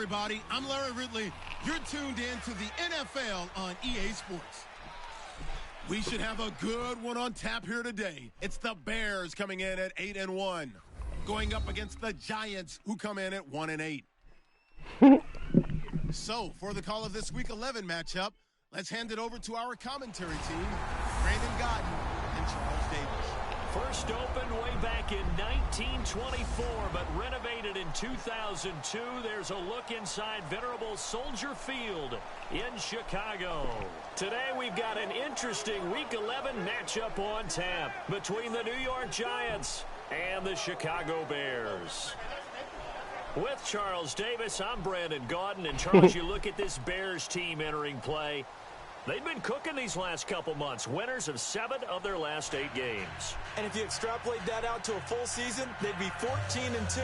everybody. I'm Larry Ridley. You're tuned in to the NFL on EA Sports. We should have a good one on tap here today. It's the Bears coming in at 8-1, going up against the Giants, who come in at 1-8. So, for the call of this Week 11 matchup, let's hand it over to our commentary team, Brandon Godden and Charles Davis. First opened way back in 1924, but renovated in 2002. There's a look inside venerable Soldier Field in Chicago. Today we've got an interesting Week 11 matchup on tap between the New York Giants and the Chicago Bears. With Charles Davis, I'm Brandon Gaudin. And Charles, you look at this Bears team entering play. They've been cooking these last couple months, winners of 7 of their last 8 games. And if you extrapolate that out to a full season, they'd be 14-2.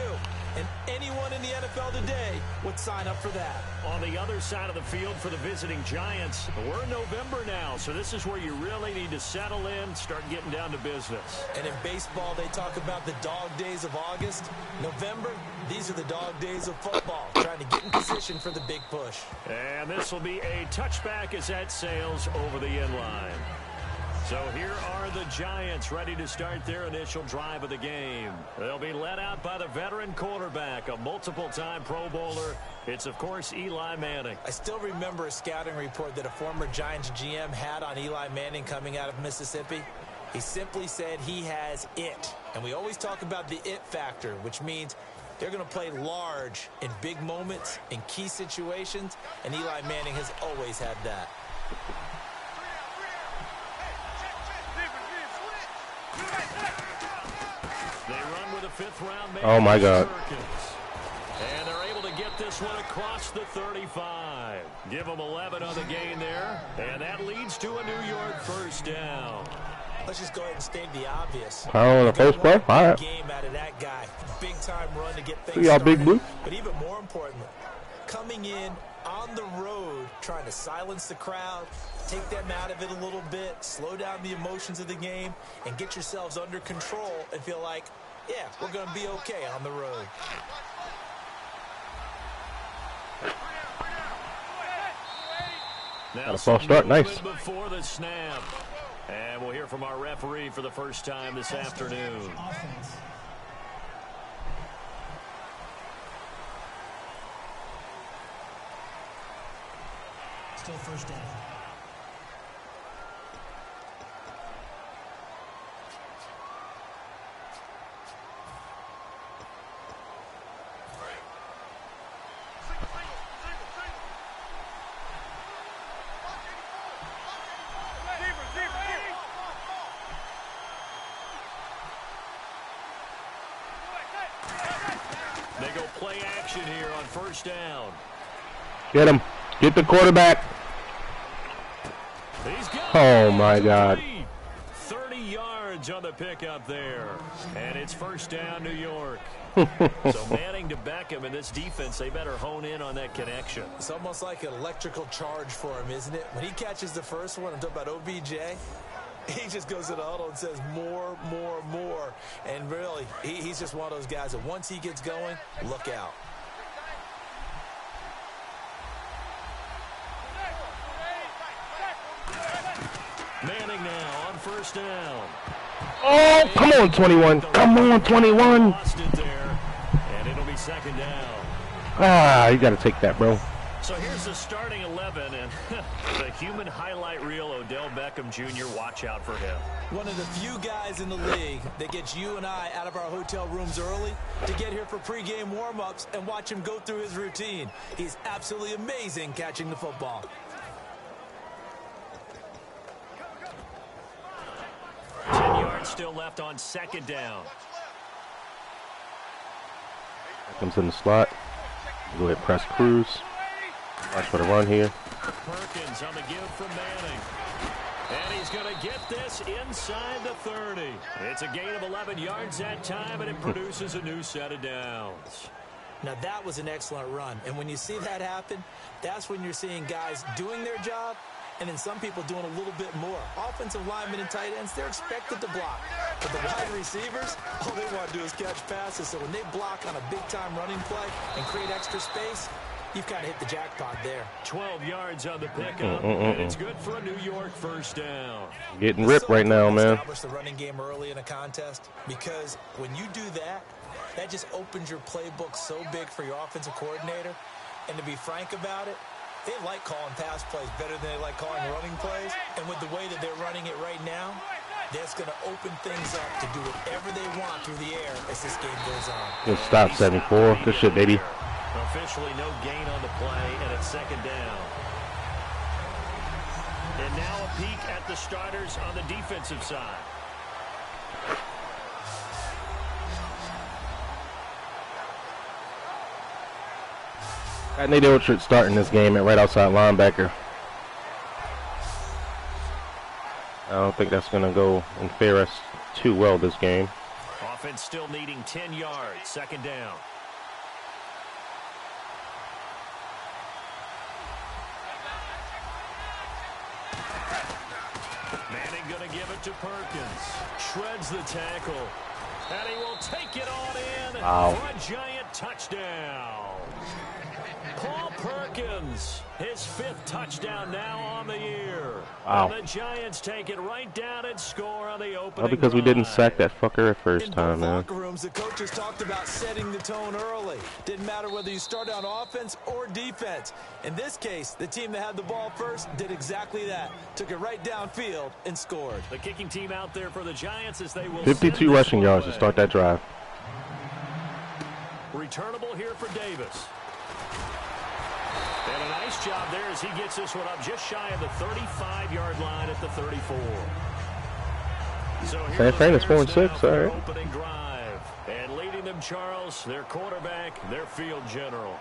And anyone in the NFL today would sign up for that. On the other side of the field for the visiting Giants, we're in November now, so this is where you really need to settle in, start getting down to business. And in baseball, they talk about the dog days of August. November, these are the dog days of football, trying to get in position for the big push. And this will be a touchback as that sails over the end line. So here are the Giants ready to start their initial drive of the game. They'll be led out by the veteran quarterback, a multiple-time Pro Bowler. It's, of course, Eli Manning. I still remember a scouting report that a former Giants GM had on Eli Manning coming out of Mississippi. He simply said he has it. And we always talk about the it factor, which means they're going to play large in big moments, in key situations, and Eli Manning has always had that. They run with a fifth-round man. Oh, my God. And they're able to get this one across the 35. Give them 11 on the gain there, and that leads to a New York first down. Let's just go ahead and state the obvious. Oh, the first play? All right. Game out of that guy. Big time run to get things See y'all, started. Big Blue. But even more importantly, coming in on the road, trying to silence the crowd, take them out of it a little bit, slow down the emotions of the game, and get yourselves under control and feel like, yeah, we're going to be okay on the road. Now, Got a false start. Nice. Before the snap. And we'll hear from our referee for the first time this afternoon. Still first down. They go play action here on first down. Get him. Get the quarterback. Oh, my God. 30 yards on the pickup there. And it's first down, New York. So Manning to Beckham in this defense, they better hone in on that connection. It's almost like an electrical charge for him, isn't it? When he catches the first one, I'm talking about OBJ, he just goes to the huddle and says more, more, more. And really, he's just one of those guys that once he gets going, look out. Manning now on first down. Oh, come on, 21. Come on, 21. Lost it there, and it'll be second down. Ah, you got to take that, bro. So here's the starting 11, and the human highlight reel, Odell Beckham Jr., watch out for him. One of the few guys in the league that gets you and I out of our hotel rooms early to get here for pregame warm-ups and watch him go through his routine. He's absolutely amazing catching the football. Still left on second down. Comes in the slot. Go ahead, press Cruz. Watch for the run here. Perkins on the give from Manning. And he's going to get this inside the 30. It's a gain of 11 yards that time, and it produces a new set of downs. Now, that was an excellent run. And when you see that happen, that's when you're seeing guys doing their job and then some people doing a little bit more. Offensive linemen and tight ends, they're expected to block. But the wide receivers, all they want to do is catch passes. So when they block on a big-time running play and create extra space, you've kind of hit the jackpot there. 12 yards on the pickup, and it's good for a New York first down. Getting ripped right now, man. Establish the running game early in a contest, because when you do that, that just opens your playbook so big for your offensive coordinator. And to be frank about it, they like calling pass plays better than they like calling running plays. And with the way that they're running it right now, that's going to open things up to do whatever they want through the air as this game goes on. Good stop, 74. Good shit, baby. Officially no gain on the play, and it's second down. And now a peek at the starters on the defensive side. Got Nate Orchard starting this game at right outside linebacker. I don't think that's going to go and fare us too well this game. Offense still needing 10 yards. Second down. Manning going to give it to Perkins. Shreds the tackle. And he will take it on in for a giant touchdown. Paul Perkins, his 5th touchdown now on the year. Wow. And the Giants take it right down and score on the opening Well, because we didn't sack that fucker at first time, man. In both locker rooms, the coaches talked about setting the tone early. Didn't matter whether you start on offense or defense. In this case, the team that had the ball first did exactly that. Took it right downfield and scored. The kicking team out there for the Giants as they will 52 rushing yards to start that drive. Returnable here for Davis. And a nice job there as he gets this one up just shy of the 35-yard line at the 34. So San Fran is 4-6, all right. Opening drive. And leading them, Charles, their quarterback, their field general.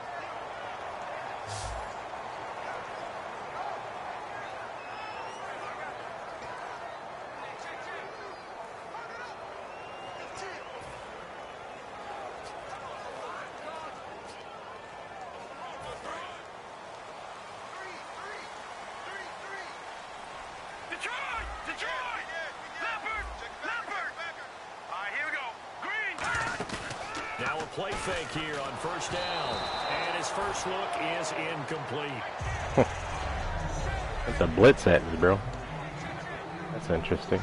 Play fake here on first down. And his first look is incomplete. That's a blitz at me, bro. That's interesting.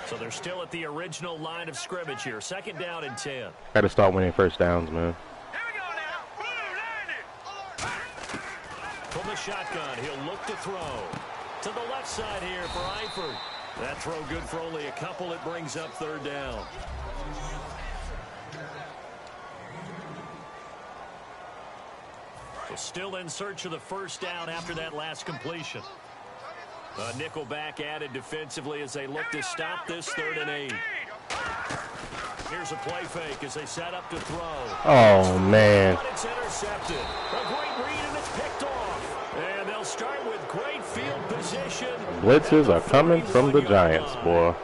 So they're still at the original line of scrimmage here. Second down and 10. Got to start winning first downs, man. From the shotgun, he'll look to throw. To the left side here for Eifert. That throw good for only a couple. It brings up third down. Still in search of the first down after that last completion. A nickel back added defensively as they look to stop this 3rd and 8. Here's a play fake as they set up to throw. Oh, man. But it's intercepted. A great read and it's picked off. And they'll start with great field position. Blitzes are coming from the Giants, boy.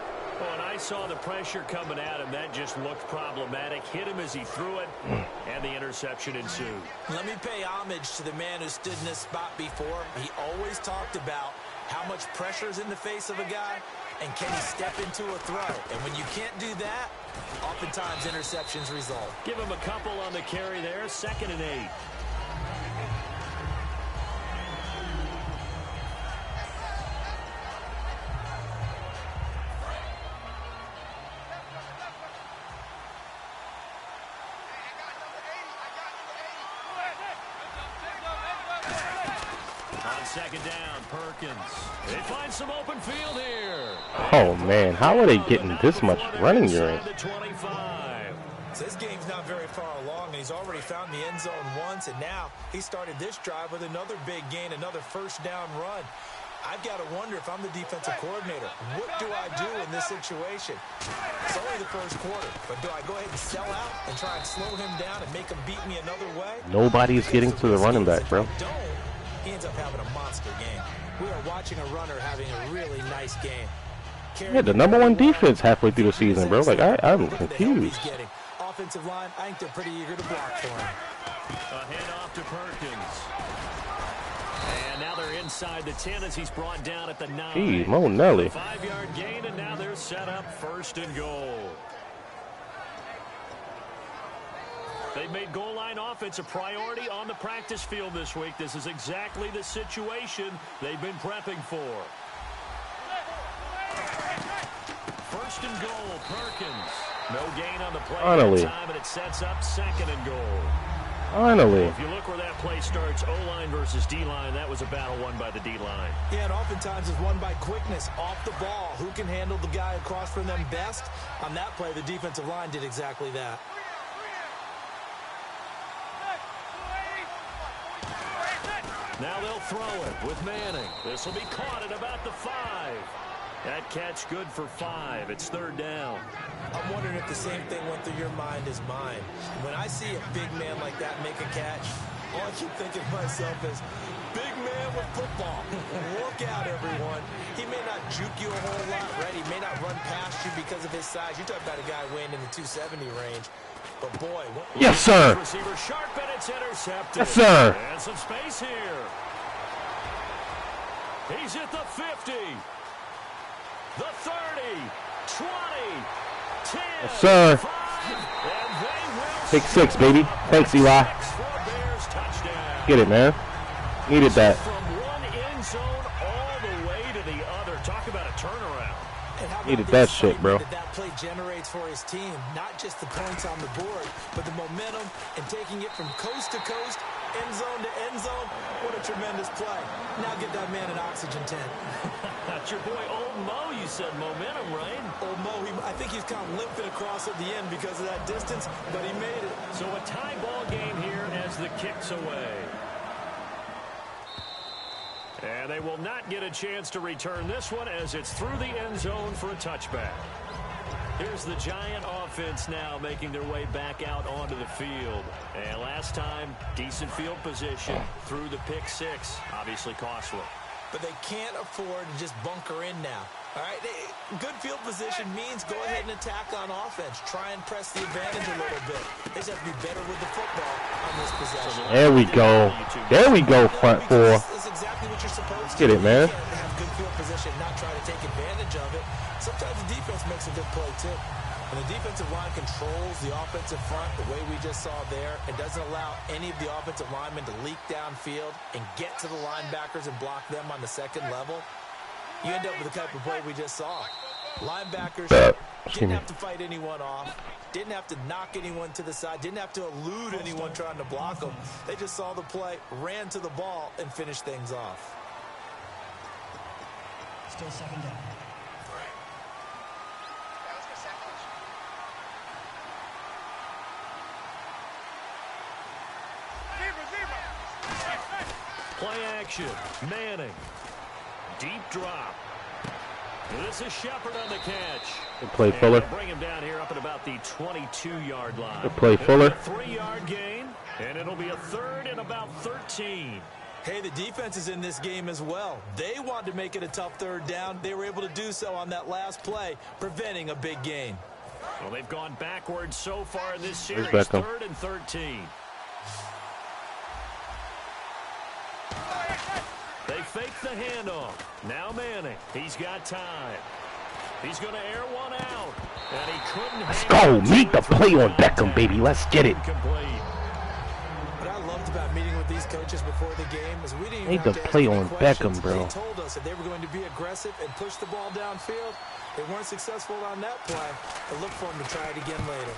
Saw the pressure coming at him. That just looked problematic. Hit him as he threw it, and the interception ensued. Let me pay homage to the man who stood in this spot before. He always talked about how much pressure is in the face of a guy, and can he step into a throw. And when you can't do that, oftentimes interceptions result. Give him a couple on the carry there. 2nd and 8. Second down, Perkins. They find some open field here. Oh, man. How are they getting this much running yards? So this game's not very far along, and he's already found the end zone once, and now he started this drive with another big gain, another first down run. I've got to wonder if I'm the defensive coordinator. What do I do in this situation? It's only the first quarter, but do I go ahead and sell out and try and slow him down and make him beat me another way? Nobody's getting to the running back, bro. He ends up having a monster game. We are watching a runner having a really nice game. Yeah, the #1 defense halfway through the season, bro. Like, I'm confused. Offensive line, I think they're pretty eager to block for him. A handoff to Perkins. And now they're inside the 10 as he's brought down at the 9. Gee, Mo Nelly. 5-yard gain, and now they're set up 1st and goal. They've made goal line offense a priority on the practice field this week. This is exactly the situation they've been prepping for. First and goal, Perkins. No gain on the play that time, and it sets up second and goal. Finally. If you look where that play starts, O-line versus D-line, that was a battle won by the D-line. Yeah, and oftentimes it's won by quickness off the ball. Who can handle the guy across from them best? On that play, the defensive line did exactly that. Now they'll throw it with Manning. This will be caught at about the 5. That catch good for 5. It's third down. I'm wondering if the same thing went through your mind as mine. When I see a big man like that make a catch, all I keep thinking to myself is, big man with football. Look out, everyone. He may not juke you a whole lot, right? He may not run past you because of his size. You're talking about a guy weighing in the 270 range. But, boy. Yes, sir. Receiver sharp, and it's intercepted. Yes, sir. And some space here. He's at the 50. The 30, 20, 10, yes, sir. 5, Pick 6, baby. Thanks, Eli. Get it, man. Needed that. From one end zone all the way to the other. Talk about a turnaround. Needed that shit, bro. That play generates for his team, not just the points on the board, but the momentum and taking it from coast to coast, end zone to end zone. What a tremendous play. Now get that man an oxygen tent. That's your boy Old Mo. You said momentum, right? Old Mo, I think he's kind of limping across at the end because of that distance, but he made it. So a tie ball game here as the kick's away. And they will not get a chance to return this one as it's through the end zone for a touchback. Here's the Giant offense now making their way back out onto the field. And last time, decent field position through the pick 6. Obviously costly. But they can't afford to just bunker in now. All right, good field position means go ahead and attack on offense. Try and press the advantage a little bit. They just have to be better with the football on this possession. There we go. There we go, front 4. That's exactly what you're supposed to do. Get it, man. You can't have good field position, not try to take advantage of it. Sometimes the defense makes a good play, too. When the defensive line controls the offensive front the way we just saw there, it doesn't allow any of the offensive linemen to leak downfield and get to the linebackers and block them on the second level. You end up with the type of play we just saw. Linebackers didn't have to fight anyone off, didn't have to knock anyone to the side, didn't have to elude anyone trying to block them. They just saw the play, ran to the ball, and finished things off. Still second down. Play action. Manning. Deep drop. This is Shepard on the catch. Good play, Fuller. Bring him down here up at about the 22-yard line. Good play, Fuller. 3-yard gain, and it'll be a third and about 13. Hey, the defense is in this game as well. They wanted to make it a tough third down. They were able to do so on that last play, preventing a big gain. Well, they've gone backwards so far in this series. Third and 13. They fake the handoff. Now Manning. He's got time. He's going to air one out. And he couldn't. Let's go. Meet the play on Beckham, baby. Let's get it. What I loved about meeting with these coaches before the game is we didn't even Need have the to play ask any on questions. Beckham, bro. They told us that they were going to be aggressive and push the ball downfield. They weren't successful on that play. But look for them to try it again later.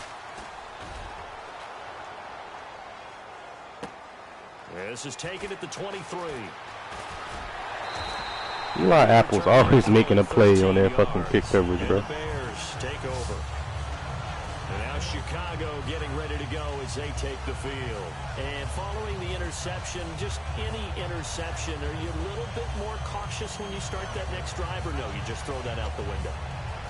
This is taken at the 23. Eli Apple's always making a play on that fucking kick coverage, bro. The Bears take over. And now Chicago getting ready to go as they take the field. And following the interception, just any interception, are you a little bit more cautious when you start that next drive, or no, you just throw that out the window?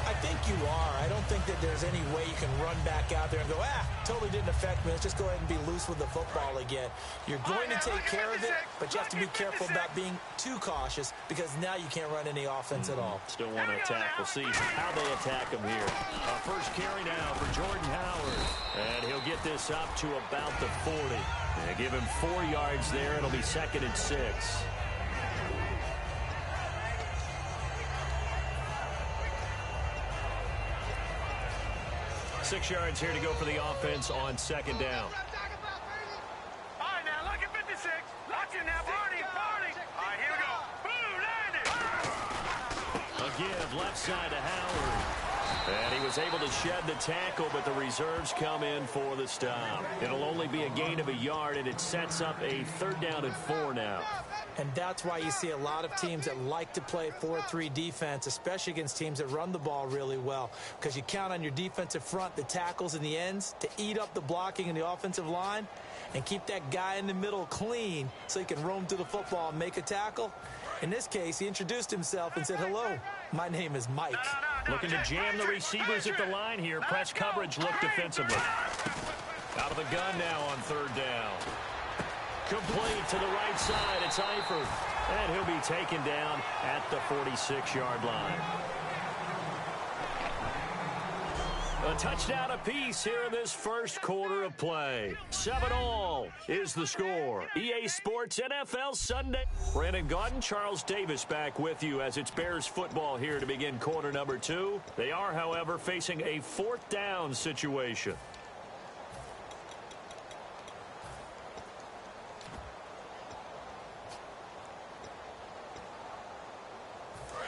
I think you are. I don't think that there's any way you can run back out there and go, totally didn't affect me. Let's just go ahead and be loose with the football again. You're going to take care of it, but you have to be careful about being too cautious because now you can't run any offense at all. Still want to attack. We'll see how they attack him here. First carry now for Jordan Howard. And he'll get this up to about the 40. They give him 4 yards there. It'll be 2nd and 6. 6 yards here to go for the offense on 2nd down. left side to Howard. And he was able to shed the tackle, but the reserves come in for the stop. It'll only be a gain of a yard, and it sets up a 3rd down and 4 now. And that's why you see a lot of teams that like to play 4-3 defense, especially against teams that run the ball really well, because you count on your defensive front, the tackles and the ends, to eat up the blocking in the offensive line and keep that guy in the middle clean so he can roam to the football and make a tackle. In this case, he introduced himself and said, "Hello, my name is Mike." Looking to jam the receivers at the line here. Press coverage look defensively. Out of the gun now on 3rd down. Complete to the right side. It's Eifert. And he'll be taken down at the 46-yard line. A touchdown apiece here in this first quarter of play. 7-all is the score. EA Sports NFL Sunday. Brandon Gaudin, Charles Davis back with you as it's Bears football here to begin quarter number 2. They are, however, facing a 4th down situation.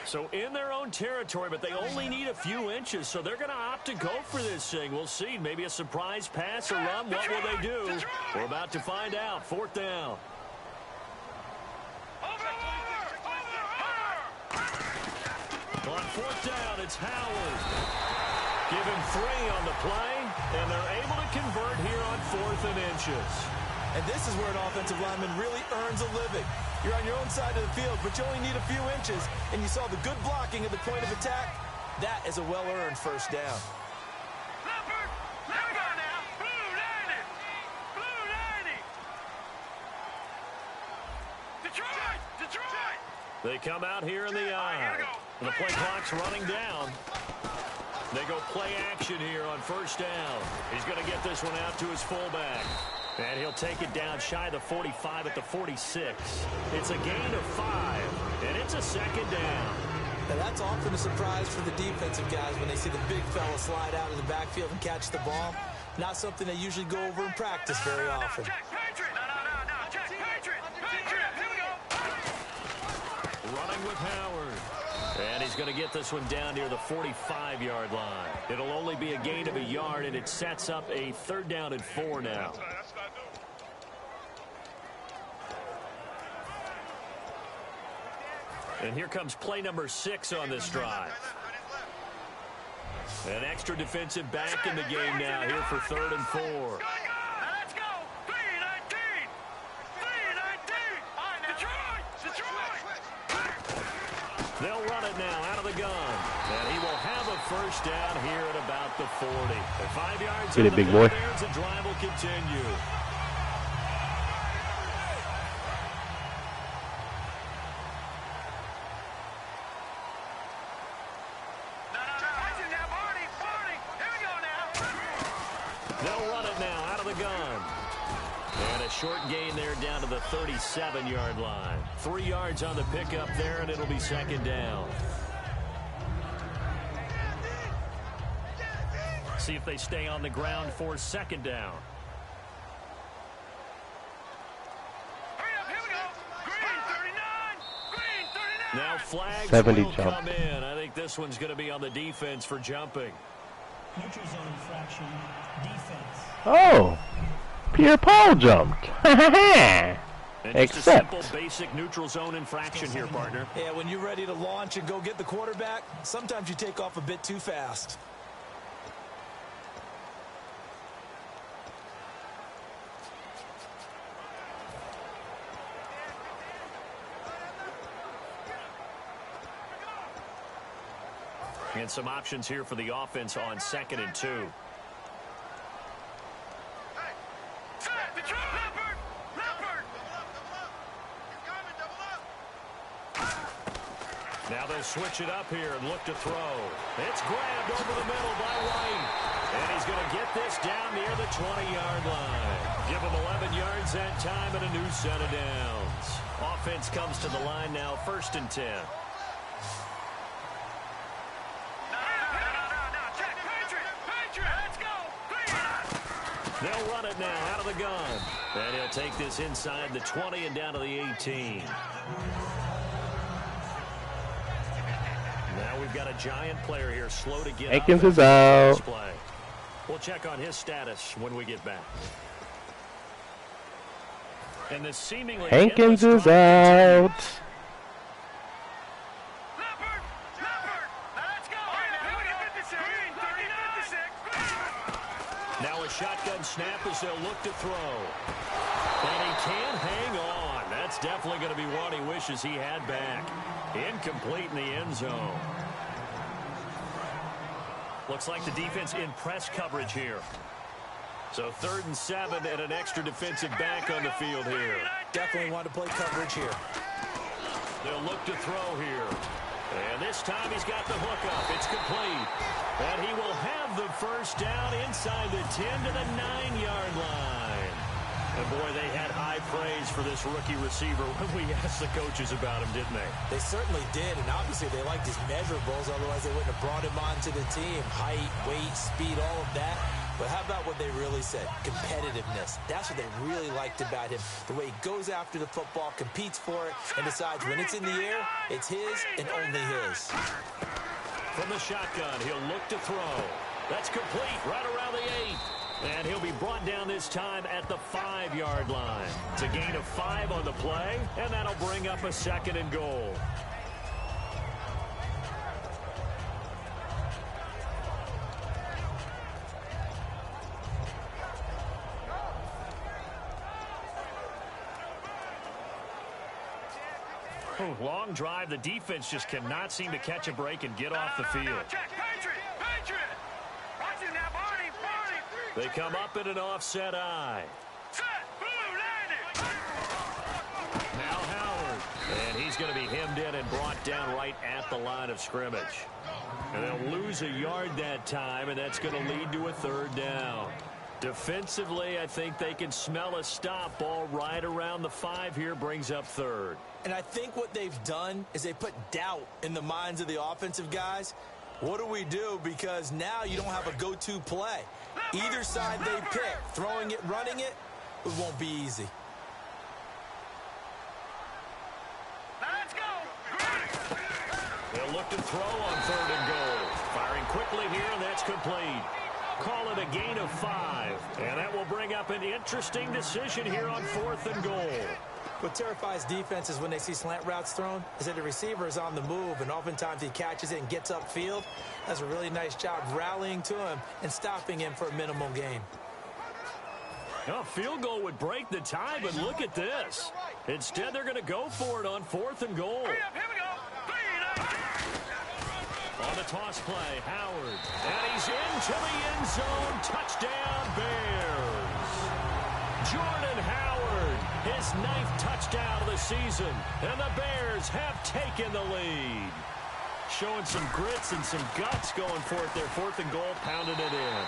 So in their own territory, but they only need a few inches, so they're going to opt to go for this thing. We'll see. Maybe a surprise pass or run. What will they do? We're about to find out. 4th down. On 4th down, it's Howard. Give him 3 on the play, and they're able to convert here on 4th and inches. And this is where an offensive lineman really earns a living. You're on your own side of the field, but you only need a few inches, and you saw the good blocking at the point of attack. That is a well-earned 1st down. Leopard, let me go now. Blue 90. Blue 90. Detroit, Detroit. They come out here in the eye. And the play clock's running down. They go play action here on 1st down. He's going to get this one out to his fullback. And he'll take it down shy of the 45 at the 46. It's a gain of 5, and it's a 2nd down. Now that's often a surprise for the defensive guys when they see the big fella slide out of the backfield and catch the ball. Not something they usually go over in practice very often. Check, Patriot. No. Check, Patriot. Here we go. Running with Howard. And he's going to get this one down near the 45-yard line. It'll only be a gain of a yard, and it sets up a 3rd down and 4 now. And here comes play number 6 on this drive. An extra defensive back in the game now here for 3rd and 4. Let's go. 319. Detroit. They'll run it now out of the gun. And he will have a 1st down here at about the 40. And 5 yards Get it, big boy. Bears, the drive will continue. They'll run it now out of the gun. And a short gain there down to the 37-yard line. 3 yards on the pickup there, and it'll be 2nd down. See if they stay on the ground for 2nd down. Now flags 70 will jump. come in. I think this one's going to be on the defense for jumping. Neutral zone infraction, defense. Oh, Pierre Paul jumped. And just Except. a simple, basic neutral zone infraction here, partner. Yeah, when you're ready to launch and go get the quarterback, sometimes you take off a bit too fast. And some options here for the offense on 2nd and 2. Now they'll switch it up here and look to throw. It's grabbed over the middle by White. And he's going to get this down near the 20-yard line. Give him 11 yards that time and a new set of downs. Offense comes to the line now, 1st and 10. They'll run it now out of the gun. And he'll take this inside the 20 and down to the 18. Now we've got a Giant player here slow to get Hankins up is out. Play. We'll check on his status when we get back. And this seemingly Hankins is out. Now a shotgun snap as they'll look to throw. And he can't hang on. That's definitely going to be one he wishes he had back. Incomplete in the end zone. Looks like the defense in press coverage here. So 3rd and 7 and an extra defensive back on the field here. Definitely want to play coverage here. They'll look to throw here. And this time he's got the hook up. It's complete. And he will have the first down inside the 10 to the 9-yard line. And boy, they had high praise for this rookie receiver when we asked the coaches about him, didn't they? They certainly did, and obviously they liked his measurables, otherwise they wouldn't have brought him onto the team. Height, weight, speed, all of that. But how about what they really said? Competitiveness. That's what they really liked about him. The way he goes after the football, competes for it, and decides when it's in the air, it's his and only his. From the shotgun, he'll look to throw. That's complete right around the 8. And he'll be brought down this time at the 5-yard line. It's a gain of 5 on the play, and that'll bring up a 2nd and goal. Long drive. The defense just cannot seem to catch a break and get off the field. They come up in an offset eye. Now Howard. And he's going to be hemmed in and brought down right at the line of scrimmage. And they'll lose a yard that time, and that's going to lead to a 3rd down. Defensively, I think they can smell a stop. Ball right around the 5 here brings up 3rd. And I think what they've done is they put doubt in the minds of the offensive guys. What do we do? Because now you don't have a go-to play. Either side they pick, throwing it, running it, it won't be easy. Let's go. They'll look to throw on 3rd and goal. Firing quickly here, and that's complete. Call it a gain of 5. And that will bring up an interesting decision here on 4th and goal. What terrifies defenses when they see slant routes thrown is that the receiver is on the move, and oftentimes he catches it and gets upfield. Does a really nice job rallying to him and stopping him for a minimal gain. A field goal would break the tie, but look at this. Instead, they're going to go for it on 4th and goal. Here we go. On the toss play, Howard. And he's into the end zone. Touchdown, Bears. Jordan Howard, his 9th touchdown of the season. And the Bears have taken the lead. Showing some grits and some guts going for it. Their 4th and goal, pounded it in.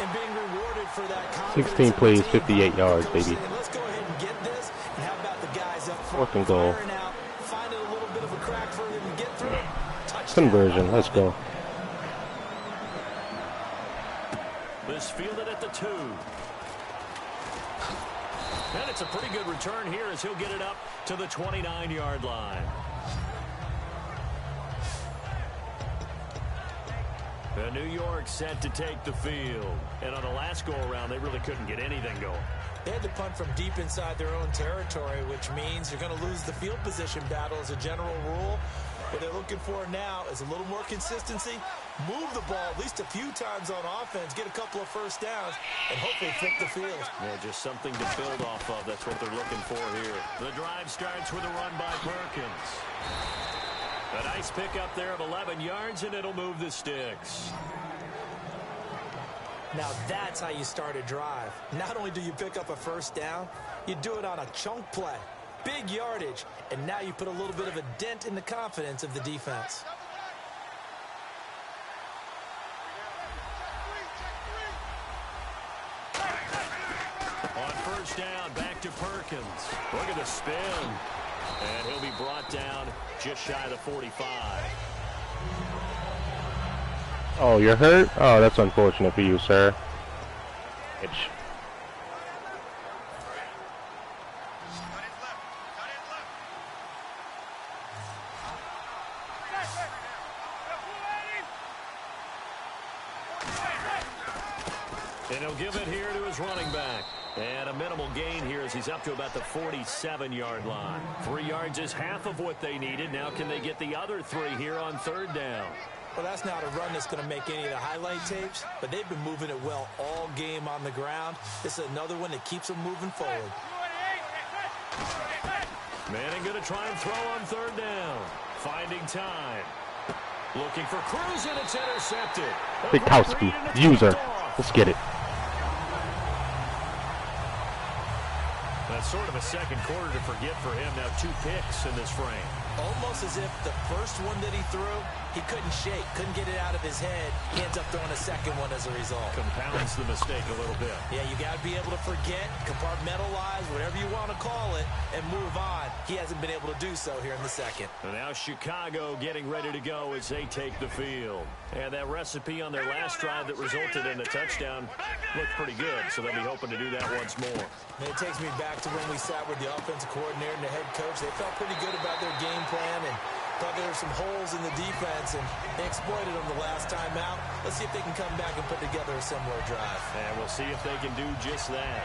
And being rewarded for that confidence. 16 plays, 58 yards, baby. Let's go ahead and get this. And how about the guys up front? 4th and goal. Firing out, finding a little bit of a crack for them to get through. Touchdown. Conversion. Let's go. This fielded at the 2. And it's a pretty good return here as he'll get it up to the 29-yard line. And New York set to take the field. And on the last go-around, they really couldn't get anything going. They had to punt from deep inside their own territory, which means you're going to lose the field position battle as a general rule. What they're looking for now is a little more consistency, move the ball at least a few times on offense, get a couple of first downs, and hopefully flip the field. Yeah, just something to build off of. That's what they're looking for here. The drive starts with a run by Perkins. A nice pickup there of 11 yards, and it'll move the sticks. Now that's how you start a drive. Not only do you pick up a first down, you do it on a chunk play. Big yardage, and now you put a little bit of a dent in the confidence of the defense. On first down, back to Perkins. Look at the spin. And he'll be brought down just shy of the 45. Oh, you're hurt? Oh, that's unfortunate for you, sir. Itch. And he'll give it here to his running back. And a minimal gain here as he's up to about the 47-yard line. 3 yards is half of what they needed. Now can they get the other 3 here on third down? Well, that's not a run that's going to make any of the highlight tapes, but they've been moving it well all game on the ground. This is another one that keeps them moving forward. Manning going to try and throw on third down. Finding time. Looking for Cruz, and it's intercepted. Bigkowski, user. Let's get it. That's sort of a second quarter to forget for him. Now 2 picks in this frame. Almost as if the first one that he threw, he couldn't shake, couldn't get it out of his head. He ends up throwing a second one as a result. Compounds the mistake a little bit. Yeah, you got to be able to forget, compartmentalize, whatever you want to call it, and move on. He hasn't been able to do so here in the second. And now Chicago getting ready to go as they take the field. And that recipe on their last drive that resulted in a touchdown looked pretty good, so they'll be hoping to do that once more. And it takes me back to when we sat with the offensive coordinator and the head coach. They felt pretty good about their game plan and thought there were some holes in the defense, and they exploited them the last time out. Let's see if they can come back and put together a similar drive. And we'll see if they can do just that.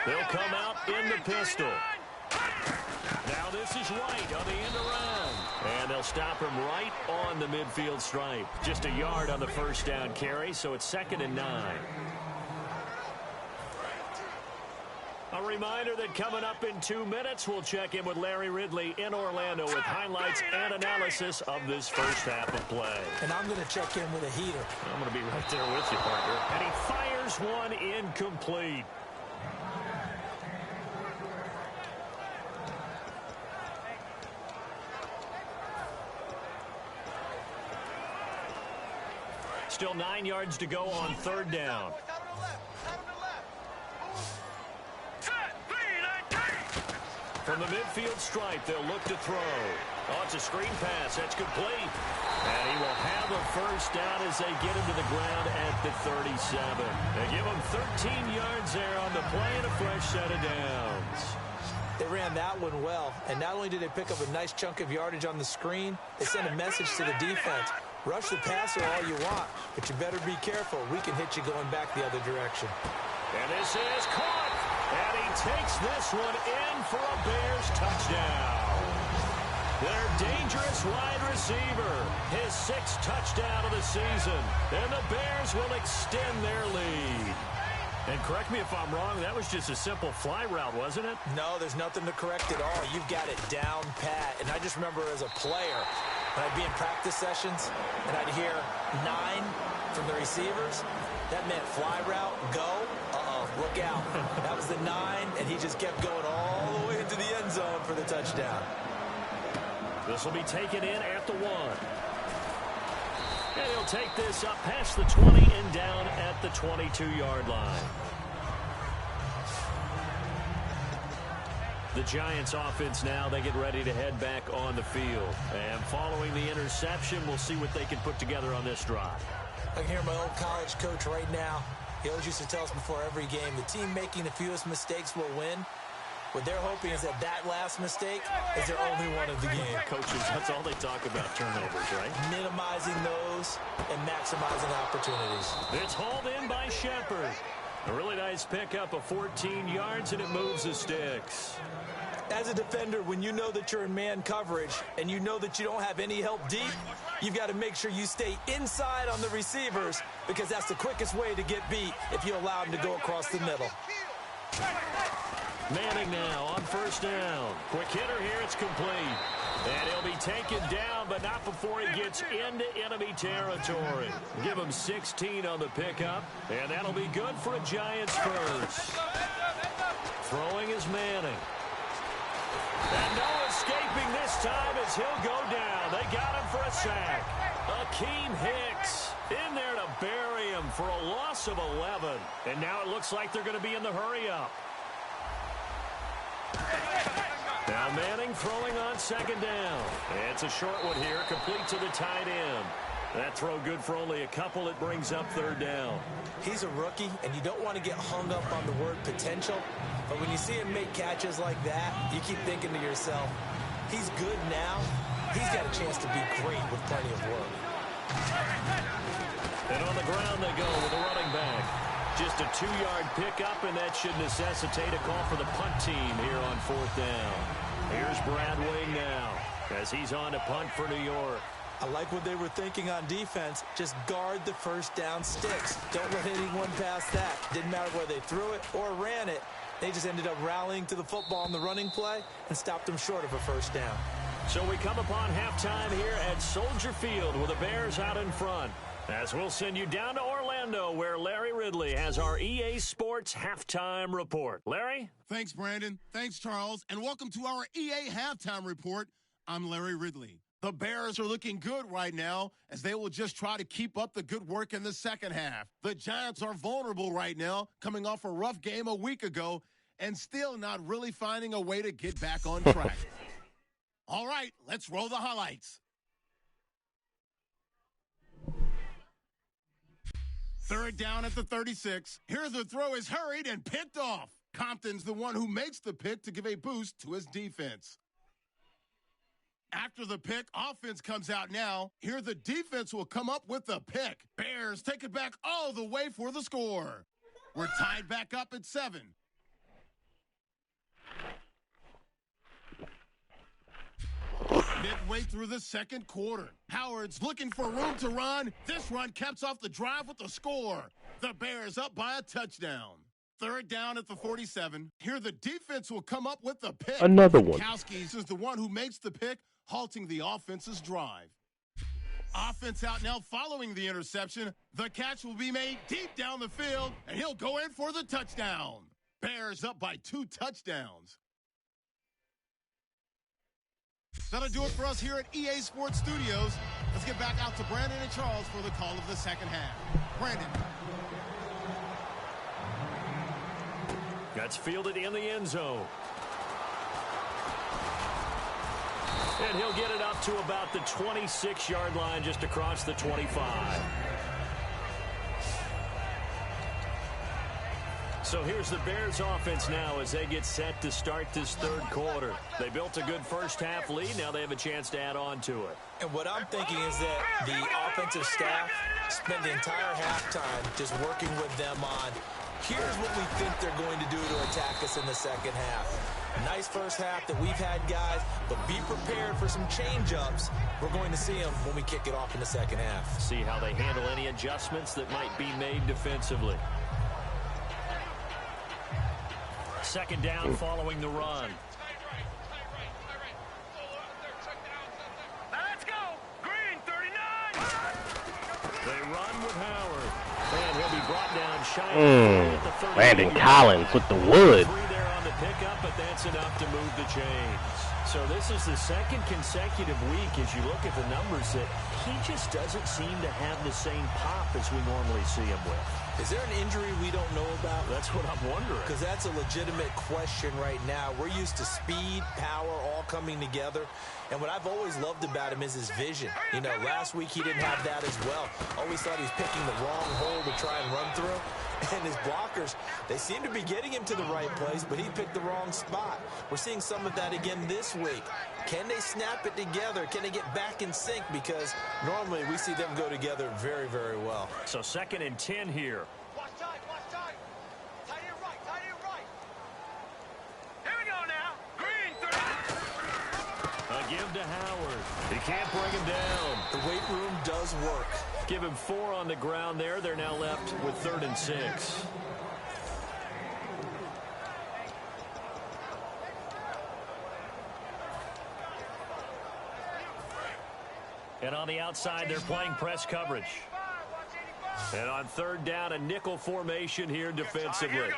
They'll come out in the pistol. Now this is White on the end around. And they'll stop him right on the midfield stripe. Just a yard on the first down carry, so it's 2nd and 9. A reminder that coming up in 2 minutes, we'll check in with Larry Ridley in Orlando with highlights and analysis of this first half of play. And I'm going to check in with a heater. I'm going to be right there with you, partner. And he fires one incomplete. Still 9 yards to go on third down. From the midfield stripe, they'll look to throw. Oh, it's a screen pass. That's complete. And he will have a first down as they get him to the ground at the 37. They give him 13 yards there on the play and a fresh set of downs. They ran that one well, and not only did they pick up a nice chunk of yardage on the screen, they sent a message to the defense. Rush the passer all you want, but you better be careful. We can hit you going back the other direction. And this is caught. And he takes this one in for a Bears touchdown. Their dangerous wide receiver, his 6th touchdown of the season. And the Bears will extend their lead. And correct me if I'm wrong, that was just a simple fly route, wasn't it? No, there's nothing to correct at all. You've got it down pat. And I just remember as a player, when I'd be in practice sessions and I'd hear 9 from the receivers, that meant fly route, go, look out. That was the 9, and he just kept going all the way into the end zone for the touchdown. This will be taken in at the 1. And he'll take this up past the 20 and down at the 22-yard line. The Giants offense now, they get ready to head back on the field. And following the interception, we'll see what they can put together on this drive. I can hear my old college coach right now. He always used to tell us before every game, the team making the fewest mistakes will win. What they're hoping is that last mistake is their only one of the game. Coaches, that's all they talk about, turnovers, right? Minimizing those and maximizing opportunities. It's hauled in by Shepard. A really nice pickup of 14 yards, and it moves the sticks. As a defender, when you know that you're in man coverage and you know that you don't have any help deep, you've got to make sure you stay inside on the receivers because that's the quickest way to get beat if you allow them to go across the middle. Manning now on first down. Quick hitter here, it's complete. And he'll be taken down, but not before he gets into enemy territory. Give him 16 on the pickup, and that'll be good for a Giants first. Throwing is Manning. And no escaping this time as he'll go down. They got him for a sack. Akeem Hicks in there to bury him for a loss of 11. And now it looks like they're going to be in the hurry-up. Now Manning throwing on second down. It's a short one here, complete to the tight end. That throw good for only a couple. It brings up third down. He's a rookie, and you don't want to get hung up on the word potential. But when you see him make catches like that, you keep thinking to yourself, He's good now. He's got a chance to be great with plenty of work. And on the ground they go with a running back. Just a 2-yard pickup, and that should necessitate a call for the punt team here on 4th down. Here's Brad Wing now as he's on to punt for New York. I like what they were thinking on defense. Just guard the first down sticks. Don't let anyone pass that. Didn't matter whether they threw it or ran it. They just ended up rallying to the football on the running play and stopped them short of a first down. So we come upon halftime here at Soldier Field with the Bears out in front. As we'll send you down to Orlando, where Larry Ridley has our EA Sports Halftime Report. Larry? Thanks, Brandon. Thanks, Charles. And welcome to our EA Halftime Report. I'm Larry Ridley. The Bears are looking good right now as they will just try to keep up the good work in the second half. The Giants are vulnerable right now, coming off a rough game a week ago and still not really finding a way to get back on track. All right, let's roll the highlights. 3rd down at the 36. Here the throw is hurried and picked off. Compton's the one who makes the pick to give a boost to his defense. After the pick, offense comes out now. Here the defense will come up with the pick. Bears take it back all the way for the score. We're tied back up at 7. Midway through the second quarter, Howard's looking for room to run. This run caps off the drive with the score. The Bears up by a touchdown. 3rd down at the 47. Here the defense will come up with the pick. Another one. Kowski's is the one who makes the pick, halting the offense's drive. Offense out now following the interception. The catch will be made deep down the field, and he'll go in for the touchdown. Bears up by 2 touchdowns. That'll do it for us here at EA Sports Studios. Let's get back out to Brandon and Charles for the call of the second half. Brandon. That's fielded in the end zone. And he'll get it up to about the 26-yard line, just across the 25. So here's the Bears offense now as they get set to start this 3rd quarter. They built a good first half lead. Now they have a chance to add on to it. And what I'm thinking is that the offensive staff spent the entire halftime just working with them on, here's what we think they're going to do to attack us in the second half. Nice first half that we've had, guys, but be prepared for some change-ups. We're going to see them when we kick it off in the second half. See how they handle any adjustments that might be made defensively. 2nd down following the run. Let's go. Green 39. They run with Howard. And he'll be brought down shy at the 30. Landon Collins with the wood. 3 there on the pickup, but that's enough to move the chains. So this is the 2nd consecutive week as you look at the numbers that he just doesn't seem to have the same pop as we normally see him with. Is there an injury we don't know about? That's what I'm wondering. Because that's a legitimate question right now. We're used to speed, power, all coming together. And what I've always loved about him is his vision. You know, last week he didn't have that as well. Always thought he was picking the wrong hole to try and run through. And his blockers, they seem to be getting him to the right place, but he picked the wrong spot. We're seeing some of that again this week. Can they snap it together? Can they get back in sync? Because normally we see them go together very, very well. So 2nd and 10 here. Watch tight, watch tight. Tight end right, tight end right. Here we go now. Green 30. A give to Howard. He can't bring him down. The weight room does work. Give him 4 on the ground there. They're now left with 3rd and 6. And on the outside, they're playing press coverage. And on 3rd down, a nickel formation here defensively.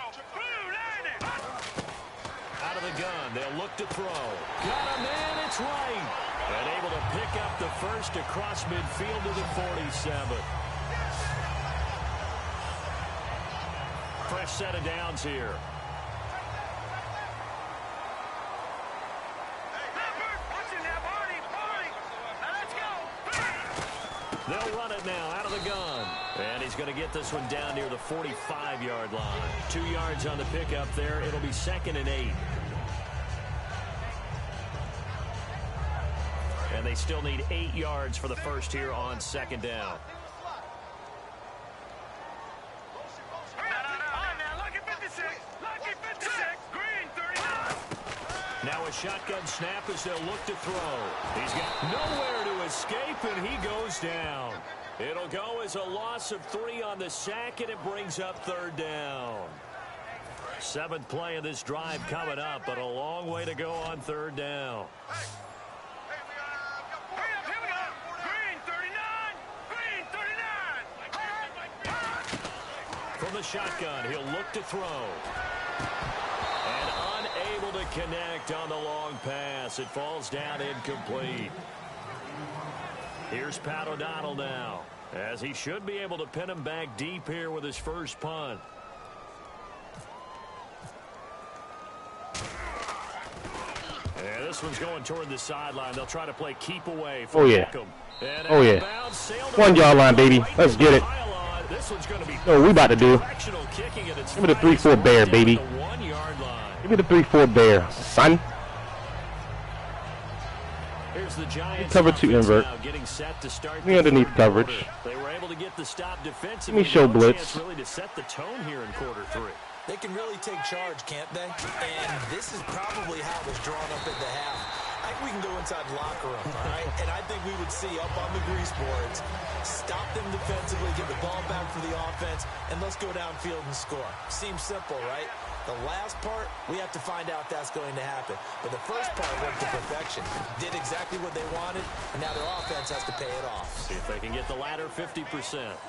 Out of the gun, they'll look to throw. Got a man, it's right. And able to pick up the first across midfield to the 47. Fresh set of downs here. They'll run it now out of the gun. And he's going to get this one down near the 45-yard line. 2 yards on the pickup there. It'll be 2nd and 8. they still need 8 yards for the first here on second down. Now a shotgun snap as they'll look to throw. He's got nowhere to escape, and he goes down. It'll go as a loss of 3 on the sack, and it brings up third down. 7th play of this drive coming up, but a long way to go on third down. From the shotgun, he'll look to throw. And unable to connect on the long pass. It falls down incomplete. Here's Pat O'Donnell now, as he should be able to pin him back deep here with his first punt. Yeah, this one's going toward the sideline. They'll try to play keep away from Beckham. Oh, yeah. 1 yard line, baby. Let's get it. This one's going to be we about to do. Give me the 3-4 bear, baby. Give me the 3-4 bear, son. Here's the Giants. Cover 2 invert. Me underneath coverage. They were able to get the stop defensively. Give me show blitz. Really to set the tone here in quarter 3. They can really take charge, can't they? And this is probably how it was drawn up at the half. I think we can go inside the locker room, all right? And I think we would see up on the grease boards, stop them defensively, get the ball back for the offense, and let's go downfield and score. Seems simple, right? The last part, we have to find out if that's going to happen. But the first part went to perfection. Did exactly what they wanted, and now their offense has to pay it off. See if they can get the latter 50%.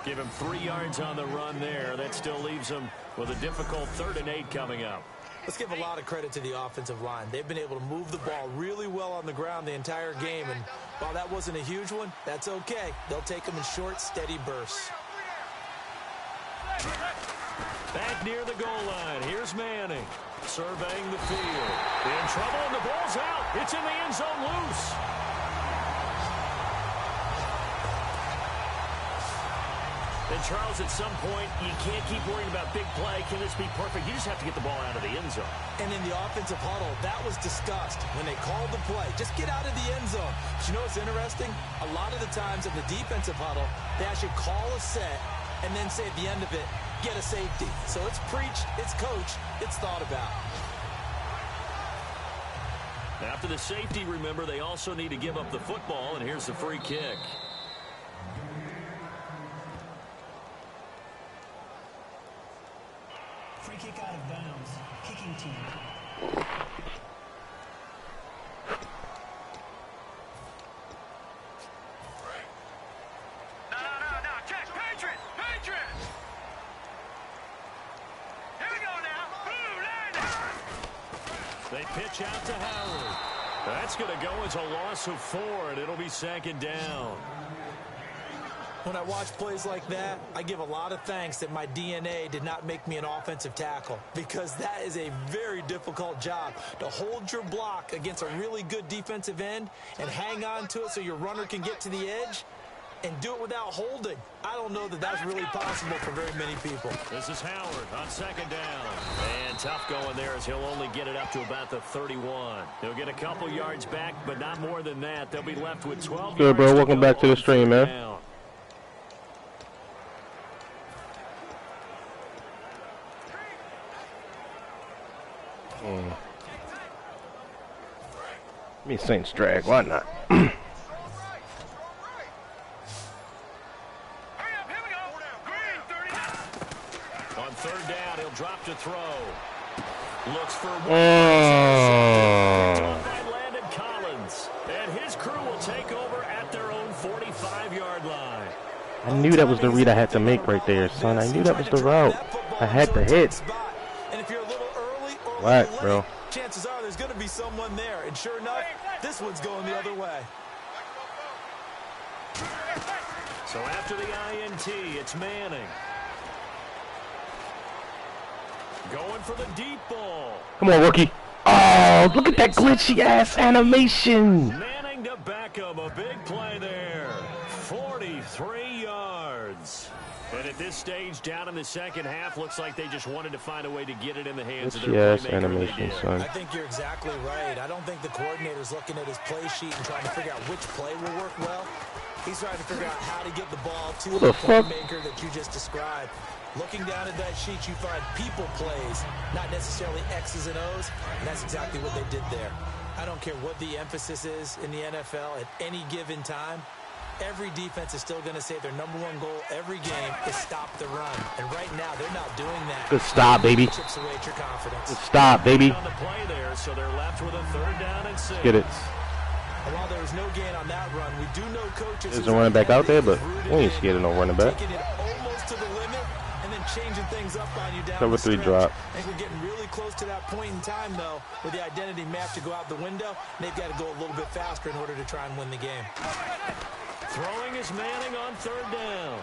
Give him 3 yards on the run there. That still leaves them with a difficult 3rd and 8 coming up. Let's give a lot of credit to the offensive line. They've been able to move the ball really well on the ground the entire game. And while that wasn't a huge one, that's okay. They'll take them in short, steady bursts. Back near the goal line. Here's Manning surveying the field. In trouble, and the ball's out. It's in the end zone loose. And Charles, at some point, you can't keep worrying about big play. Can this be perfect? You just have to get the ball out of the end zone. And in the offensive huddle, that was discussed when they called the play. Just get out of the end zone. But you know what's interesting? A lot of the times in the defensive huddle, they actually call a set and then say at the end of it, get a safety. So it's preached, it's coached, it's thought about. After the safety, remember, they also need to give up the football, and here's the free kick. Free kick out of bounds. Kicking team. No. Check. Patriots. Here we go now. They pitch out to Howard. That's going to go as a loss of 4, and it'll be 2nd down. When I watch plays like that, I give a lot of thanks that my DNA did not make me an offensive tackle, because that is a very difficult job to hold your block against a really good defensive end and hang on to it so your runner can get to the edge and do it without holding. I don't know that that's really possible for very many people. This is Howard on 2nd down. And tough going there as he'll only get it up to about the 31. He'll get a couple yards back, but not more than that. They'll be left with 12 Good, bro. Welcome back to the stream, man. Me Saints drag, why not? On 3rd down, he'll drop to throw. Looks for one. Landon Collins. And his crew will take over at their own 45-yard line. I knew that was the read I had to make right there, son. I knew that was the route. I had to hit. And if you're a little early or a Black, little late, bro. chances are there's going to be someone there. And sure enough, this one's going the other way. So after the INT, it's Manning. Going for the deep ball. Come on, rookie. Oh, look at that glitchy ass animation. Manning Throwing to Beckham, a big play there. 43 yards. And at this stage, down in the second half, looks like they just wanted to find a way to get it in the hands of their playmaker. Animation, son. I think you're exactly right. I don't think the coordinator's looking at his play sheet and trying to figure out which play will work well. He's trying to figure out how to get the ball to the playmaker that you just described. Looking down at that sheet, you find people plays, not necessarily X's and O's, and that's exactly what they did there. I don't care what the emphasis is in the NFL at any given time. Every defense is still going to say their #1 goal every game is stop the run. And right now, they're not doing that. Good stop, baby. Chips away at your confidence. Good stop, baby. On the play there, so they're left with a 3rd down and 6. Get it. And while there was no gain on that run, we do know coaches. There's a running back out there, but we ain't scared of no running back. Taking it almost to the limit and then changing things up on you down Cover the 3 stretch. drop. I think we're getting really close to that point in time, though, where the identity map to go out the window. They've got to go a little bit faster in order to try and win the game. Throwing is Manning on 3rd down.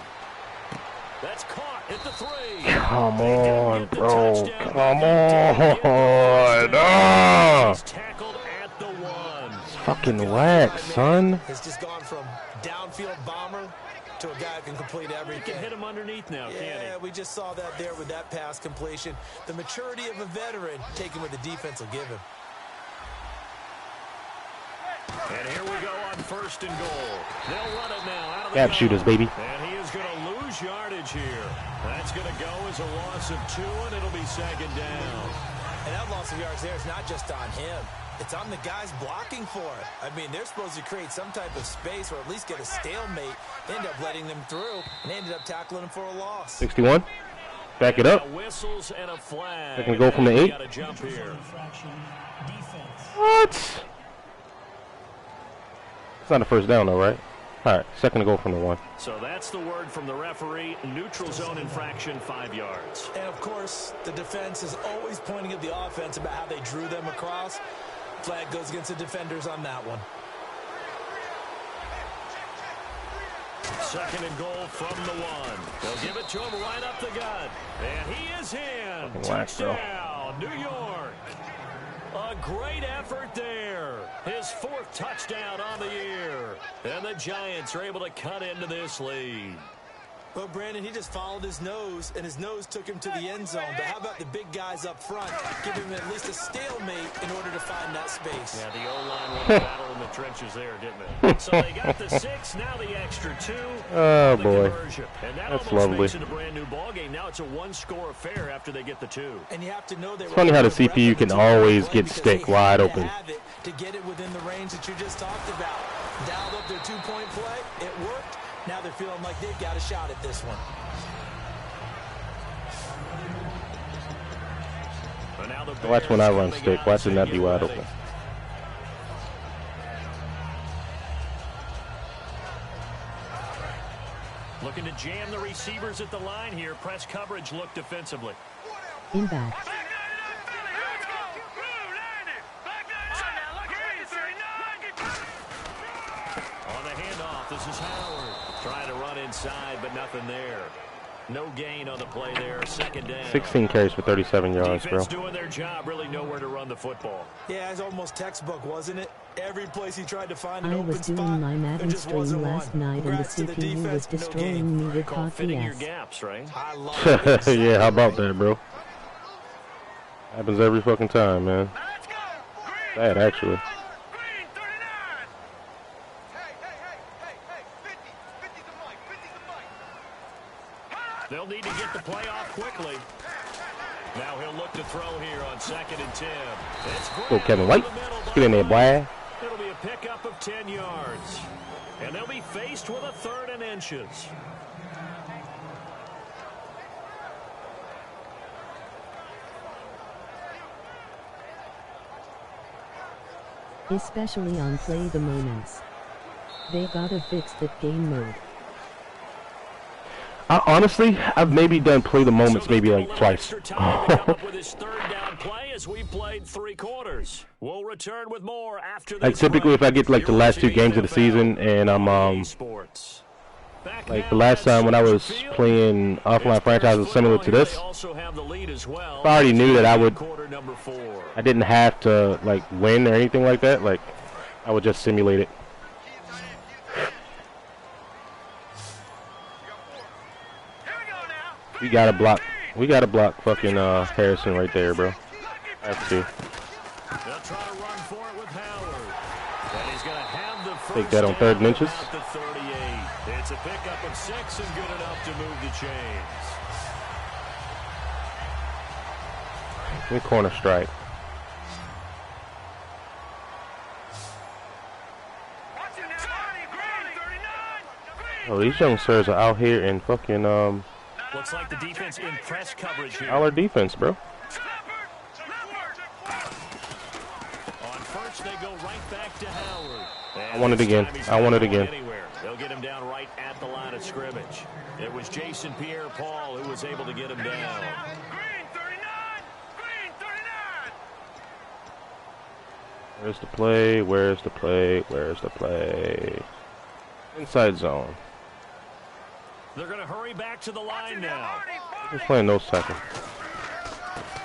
That's caught at the 3. Come on, bro. Come on. Ah. He's tackled at the 1. It's fucking whack, son. It's just gone from downfield bomber to a guy who can complete everything. He can hit him underneath now, can't Yeah, we just saw that there with that pass completion. The maturity of a veteran taking what the defense will give him. And here we go on 1st and goal. They'll run it now out of the Gap gun. shooters, baby. And he is going to lose yardage here. That's going to go as a loss of 2, and it'll be 2nd down. And that loss of yards there is not just on him. It's on the guys blocking for it. I mean, they're supposed to create some type of space or at least get a stalemate. They end up letting them through, and they ended up tackling him for a loss. 61. Back it up. Whistles and a flag. They can go from the 8. Got to jump here. What? It's not a 1st down, though, right? All right, 2nd to go from the 1. So that's the word from the referee. Neutral zone infraction, 5 yards. And, of course, the defense is always pointing at the offense about how they drew them across. Flag goes against the defenders on that one. 2nd and goal from the 1. They'll give it to him right up the gut. And he is in. Touchdown, New York. A great effort there. His 4th touchdown on the year. And the Giants are able to cut into this lead. Well, Brandon, he just followed his nose, and his nose took him to the end zone. But how about the big guys up front? Give him at least a stalemate in order to find that space. Yeah, the O-line won the battle in the trenches there, didn't they? So they got the 6, now the extra 2. Oh, boy. And that That's almost lovely. makes it a brand new ball game. Now it's a 1-score affair after they get the 2. And you have to know It's funny how the CPU can always get stick wide open. To get it within the range that you just talked about. Dialed up their 2-point play. It worked. Now they're feeling like they've got a shot at this one. Watch when I run stick. Watch it not be wide open. Looking to jam the receivers at the line here. Press coverage look defensively. In back. On the handoff, this is Howard. Trying to run inside, but nothing there. No gain on the play there. 2nd down. 16 carries for 37 yards, bro. Defense doing their job, really nowhere to run the football. Yeah, it's almost textbook, wasn't it? Every place he tried to find an I open was doing spot, my Madden stream last night, and the CPU was destroying me with Call fitting your hockey ass. gaps, right? I love it. Yeah, how about that, bro? Happens every fucking time, man. Bad, actually. They'll need to get the play off quickly. Now he'll look to throw here on 2nd and 10. Go, Kevin White. Let's get in there, boy. It'll be a pickup of 10 yards. And they'll be faced with a 3rd and inches. Especially on play the moments. They gotta fix that game mode. Honestly, I've maybe done play the moments maybe like twice. We'll return with more after Like typically if I get like the last 2 games of the season and I'm like the last time when I was playing offline franchises similar to this, I already knew that I didn't have to like win or anything like that. Like I would just simulate it. We gotta block. We gotta block fucking Harrison right there, bro. Have to. They'll try to run for it with Howard. And he's gonna have the first Take that on 3rd and inches. at the 38. It's a pickup of 6 and good enough to move the chains. We corner strike. Oh, these young sirs are out here in fucking Looks like the defense in press coverage here. our defense, bro. On first, they go right back to Howard. I want it again. I want it again. Anywhere. They'll get him down right at the line of scrimmage. It was Jason Pierre-Paul who was able to get him down. Where's the play? Where's the play? Where's the play? Inside zone. They're going to hurry back to the line now. Just playing no second.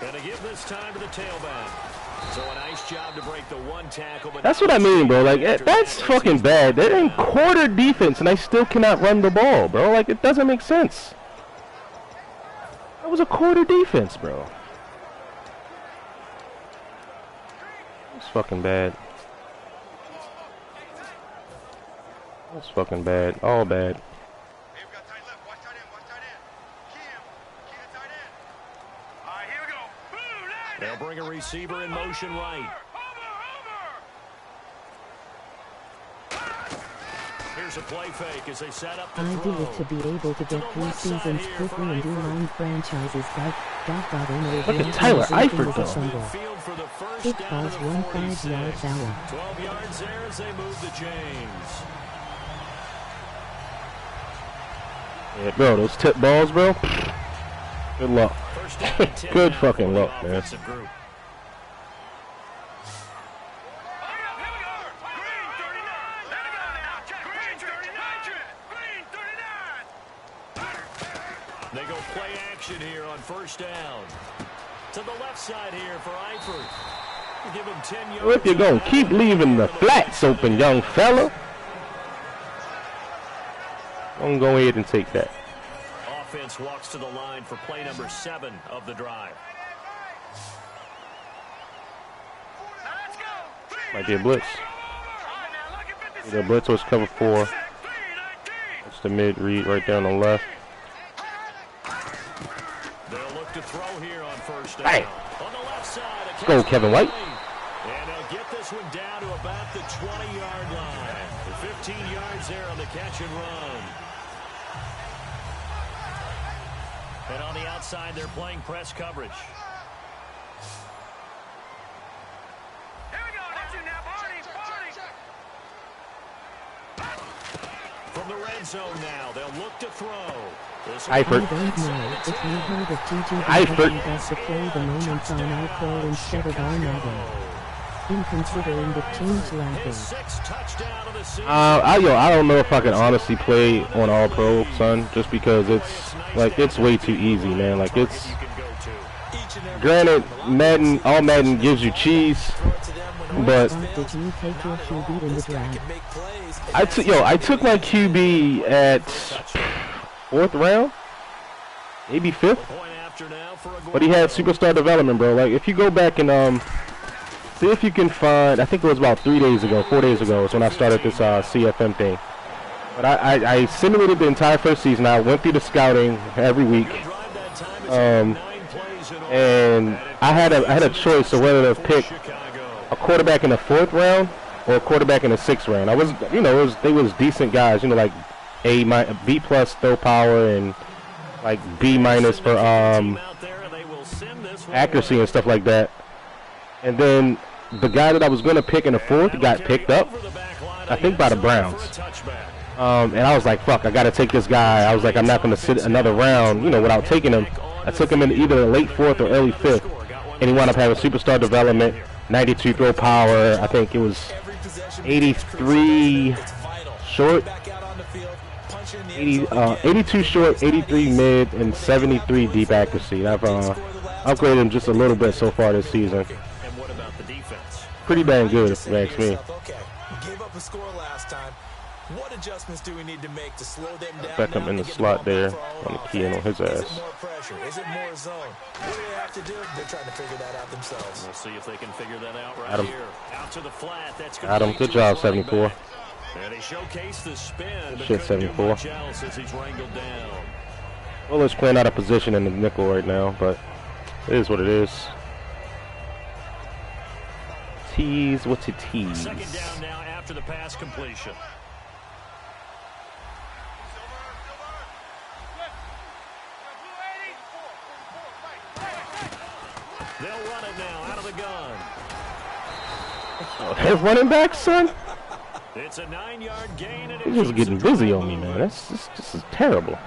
And to give this time to the tailback. So a nice job to break the one tackle. But That's what I mean, bro. Like, that's fucking bad. They're in quarter defense, and I still cannot run the ball, bro. Like, it doesn't make sense. That was a quarter defense, bro. It's fucking bad. That's fucking bad. All bad. They'll bring a receiver in motion right. Here's a play fake as they set up the I throw. do it to be able to get 3 seasons quickly and do line franchises like Look at Tyler Eifert, though. Midfield for the first Kick down balls to the 1 5 46. yards out. 12 yards there as they move the chains. Yeah, bro, those tip balls, bro. Good luck. First down and 10 Good now fucking for the luck, man. offensive group. They go play action here on first down. To the left side here for Eifert. Give him 10 yards. Well, if you're going to keep leaving the flats open, young fella, I'm going to go ahead and take that. Offense walks to the line for play number 7 of the drive. Might be a blitz. Either blitz or it's cover 4. That's the mid read right there on the left. They'll look to throw here on first down. Hey. On the left side, Let's go, Kevin White. And they'll get this one down to about the 20-yard line. 15 yards there on the catch and run. And on the outside, they're playing press coverage. From the red zone now, they'll look to throw. I don't know if you heard of TJ Eifert does to play the moments on iPro instead of on Madden. In considering the change laughing. I don't know if I can honestly play on All Pro, son, just because it's way too easy, man. Like, it's, granted, Madden, all Madden gives you cheese, but Did you take your QB in the draft? I took my QB at 4th round, maybe 5th, but he had superstar development, bro. Like, if you go back and see if you can find, I think it was about 4 days ago is when I started this CFM thing. But I simulated the entire first season. I went through the scouting every week, and I had a choice of whether to pick a quarterback in the 4th round or a quarterback in the 6th round. I was, they was decent guys, like B+ throw power and like B- for accuracy and stuff like that. And then the guy that I was going to pick in the 4th got picked up, I think, by the Browns. And I was like, fuck, I got to take this guy. I was like, I'm not going to sit another round, without taking him. I took him in either the late 4th or early 5th, and he wound up having superstar development, 92 throw power. I think it was 83 short, 82 short, 83 mid, and 73 deep accuracy. I've upgraded him just a little bit so far this season. And what about the defense? Pretty dang good, if you ask me. Okay, gave up a score last time. What adjustments do we need to make to slow them down? Beckham in the slot there on the key in on his Is ass. it more pressure? Is it more zone? What do they have to do? They're trying to figure that out themselves. We'll see if they can figure that out right Adam. here. Out to the flat. That's Adam, good job, 74. And he showcased the spin, but Shit, couldn't do 74. much else as he's wrangled down. Willis playing out of position in the nickel right now, but it is what it is. Tease, what's a tease? Second down now after the pass completion. They'll run it now out of the gun. Oh, they're running back, son. It's a 9-yard gain. And He's just getting busy on me, man. This is terrible.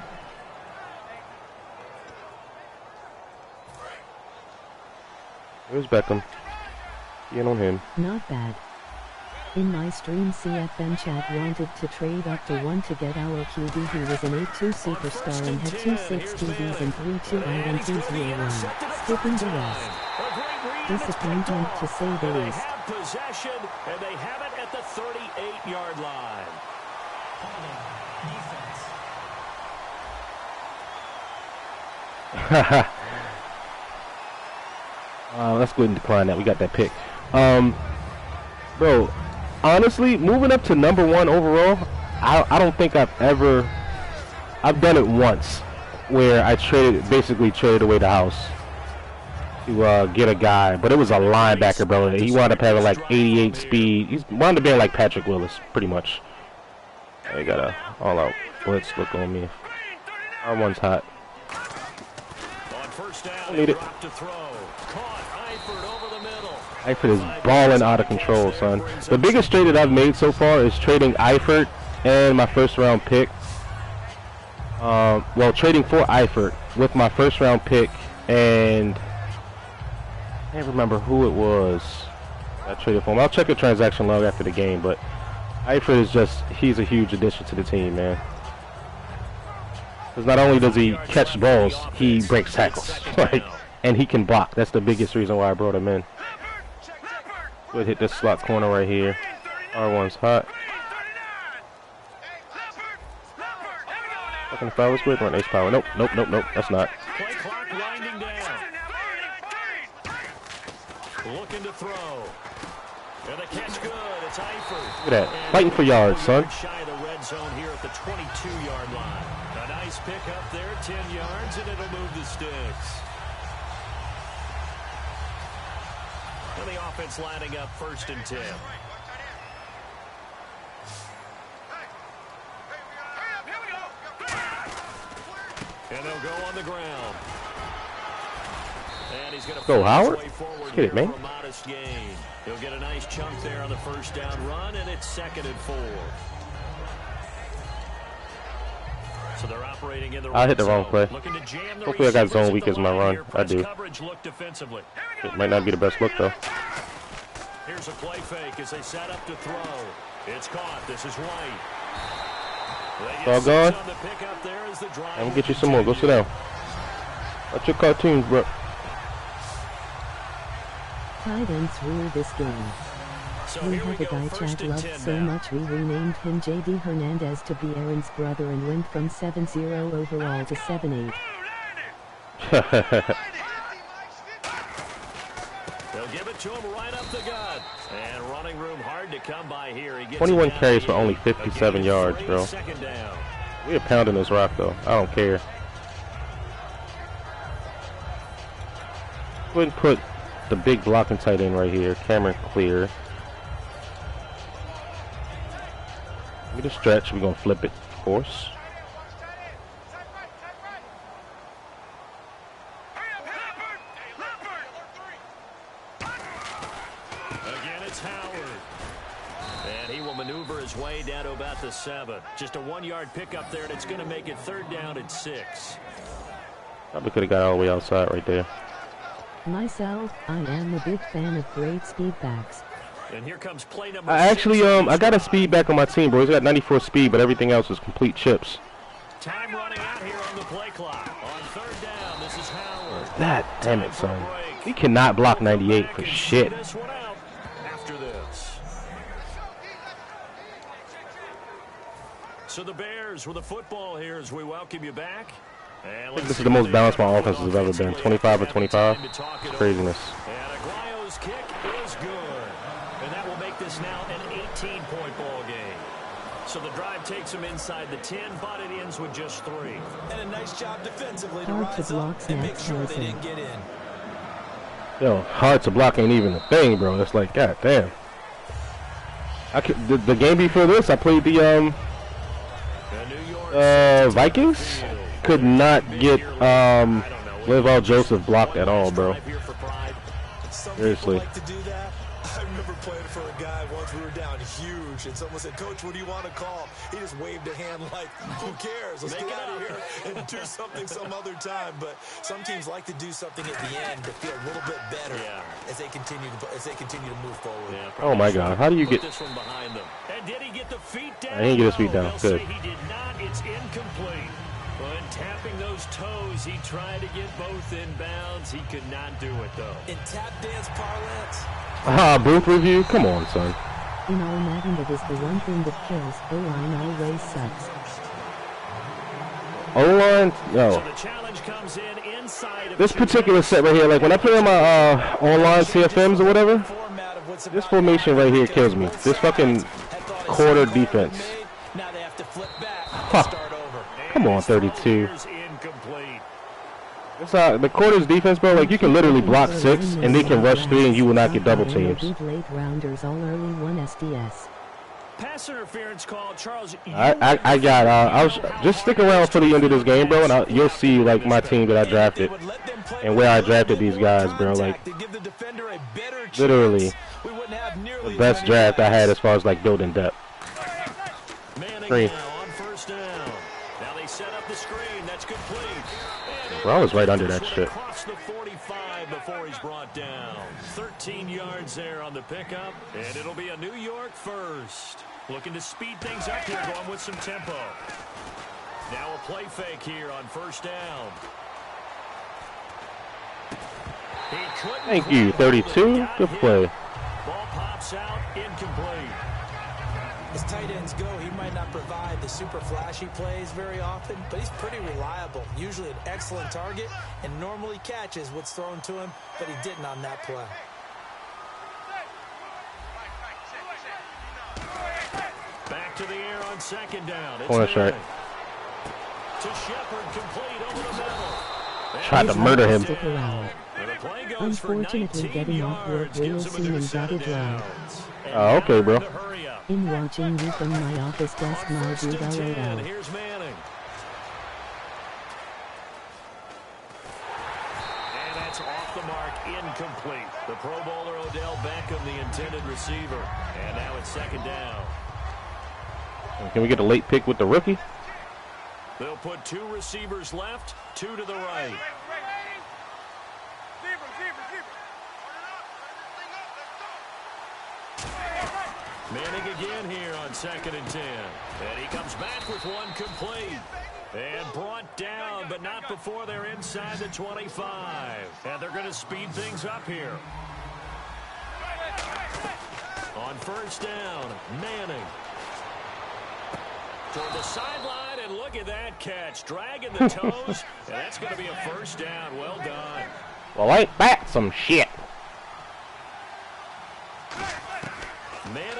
Here's Beckham. In on him. Not bad. In my stream, CFM chat wanted to trade up to 1 to get our QB who was an 8-2 superstar and had 2 6 TDs and 3 2 year 1. Skipping the rest. Disappointment to say the They least. have possession, and they have it at the 38-yard line. Defense. Let's go ahead and decline that. We got that pick. Bro, honestly, moving up to number 1 overall, I don't think I've done it once where I basically traded away the house to get a guy, but it was a linebacker, bro. He wound up having like 88 speed. He wound up being like Patrick Willis, pretty much. They got a all-out blitz look on me. R1's hot. On first down, Don't need it. drop to throw. Caught Eifert over the middle. Eifert is balling out of control, son. The biggest trade that I've made so far is trading Eifert and my first-round pick. Well, trading for Eifert with my first-round pick, and I can't remember who it was I traded for him. I'll check the transaction log after the game, but Eifert is he's a huge addition to the team, man. Because not only does he catch balls, he breaks tackles, and he can block. That's the biggest reason why I brought him in. Go ahead, hit this slot corner right here. R1's hot. Fucking foul is good. Run ace power. Nope. That's not. Play clock winding down. Looking to throw. And the catch good. It's Eifert. Look at that. Fighting for yards, son. Shy of the red zone here at the 22-yard line. A nice pick up there, 10 yards, and it'll move the sticks. And the offense lining up 1st and 10. And they'll go on the ground. And he's going to Go, Howard. way forward Let's get it, here man. for a modest gain. He'll get a nice chunk there on the first down run, and it's 2nd and 4. So they're operating in the I hit the wrong play. Looking to jam the Hopefully I got receivers zone at weak the as my line run. here. I Press do. coverage look defensively. It might not be the best look, though. Here's a play fake as they set up to throw. It's caught. This is White. It's all gone. On the pickup there as the drive I'm gonna get you some more. Go sit down. Watch your cartoons, bro. Tight ends rule this game. So We here have a go, guy 1st Chad and loves 10 so now. much we renamed him JD Hernandez to be Aaron's brother and went from 7-0 overall to 7-8. They'll give it to him right up the gut. And running room hard to come by here. He gets 21 it down carries for here. only 57 Again, yards, great bro. 2nd down. We're pounding this rock, though. I don't care. Go ahead and put the big blocking tight end right here. Cameron Clear. Give me the stretch. We're going to flip it, of course. Again, it's Howard. And he will maneuver his way down to about the 7. Just a 1-yard pickup there, and it's going to make it 3rd down and 6. Probably could have got all the way outside right there. Myself, I am a big fan of great speed backs. And here comes play number I actually, 6 on I got a this speed back on my team, bro. He's got 94 speed, but everything else is complete chips. drive. Time running out here on the play clock. On 3rd down, this is Howard. God damn it, son. He cannot block 98 for shit. This one out after this. So the Bears with the football here as we welcome you back. I think this is the most balanced my offense has ever been. 25 or 25. It's craziness. And Aguayo's kick is good. And that will make this now an 18-point ball game. So the drive takes him inside the 10, but it ends with just 3. And a nice job defensively to Hard to rise block up and make snaps, sure they Harrison. didn't get in. Yo, hard to block ain't even a thing, bro. It's like, god damn. The game before this, I played the Vikings. Could not get Leval Joseph blocked at all, bro. Seriously. Like to do that. I remember playing for a guy once. We were down huge, and someone said, "Coach, what do you want to call?" He just waved a hand like, "Who cares? Let's get out of here and do something some other time." But some teams like to do something at the end to feel a little bit better as they continue to move forward. Oh my God! How do you get? This one behind them. And did he get the feet down? I didn't get his feet down. They'll Good. say he did not. It's incomplete. When tapping those toes, he tried to get both inbounds. He could not do it, though. In tap dance parlance. Booth review? Come on, son. In all Madden, that is the one thing that kills. O-line always sucks. O-line? No. So the challenge comes in inside of This particular set right here, like when I play on my online CFMs or whatever, this formation right here kills me. This fucking quarter defense. Now they have to flip back Huh. and start over. Come on, 32. Incomplete. It's the quarters defense, bro. Like you can literally block 6 and they can rush 3 and you will not get double teams. Late rounders all early 1 SDS. Pass interference call, Charles. I was just stick around for the end of this game, bro, and you'll see like my team that I drafted and where I drafted these guys, bro. Like literally the best draft I had as far as like building depth. Three. On first down. Now they set up the screen. That's complete. Bro, I was right under that shit. Across the 45 before he's brought down. 13 yards there on the pickup, and it'll be a New York first. Looking to speed things up here, going with some tempo. Now a play fake here on first down. Thank you, 32. Good play. Ball pops out, incomplete. As tight ends go, he might not provide the super flashy plays very often, but he's pretty reliable. Usually an excellent target and normally catches what's thrown to him, but he didn't on that play. Back to the air on second down. It's Corner strike. to Shepard, complete over the middle. Tried to murder him. Stick around. And the play goes for Unfortunately, 19 getting off work yards, real gives him a soon new and set got of it wrong. downs. Oh, okay, bro. To hurry up. In watching you from my office desk, my First and dude, 10. LOL. Here's Manning. And that's off the mark, incomplete. The Pro Bowler Odell Beckham, the intended receiver. And now it's second down. Can we get a late pick with the rookie? They'll put 2 receivers left, 2 to the right. Manning again here on second and 10. And he comes back with one complete. And brought down, but not before they're inside the 25. And they're going to speed things up here. On first down, Manning. Toward the sideline, and look at that catch. Dragging the toes, and that's going to be a first down. Well done. Well, ain't that some shit?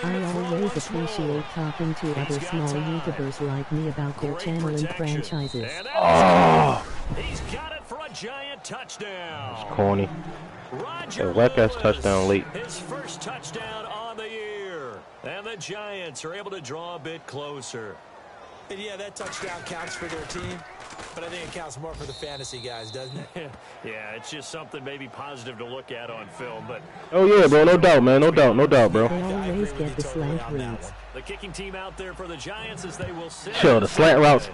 I always appreciate talking to other small YouTubers like me about their channel and franchises. Oh, He's got it for a giant touchdown. corny. Roger A whack-ass Lewis, touchdown late. His first touchdown on the year. And the Giants are able to draw a bit closer. And yeah, that touchdown counts for their team, but I think it counts more for the fantasy guys, doesn't it? Yeah, it's just something maybe positive to look at on film, but Oh yeah, bro. No doubt, man. No doubt, bro. They always get the slant reads. the kicking team out there for the Giants as they will sit. Chill, the slant routes.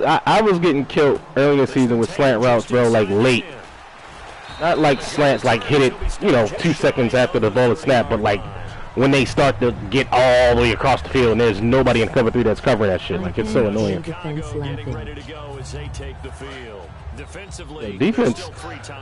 I was getting killed early in the season with slant routes, bro, like late. Not like slants, like hit it, 2 seconds after the ball is snapped, but like when they start to get all the way across the field and there's nobody in cover 3 that's covering that shit. Like, it's so annoying. Defense Getting laughing. ready to go as they take the field. Defensively, Defense,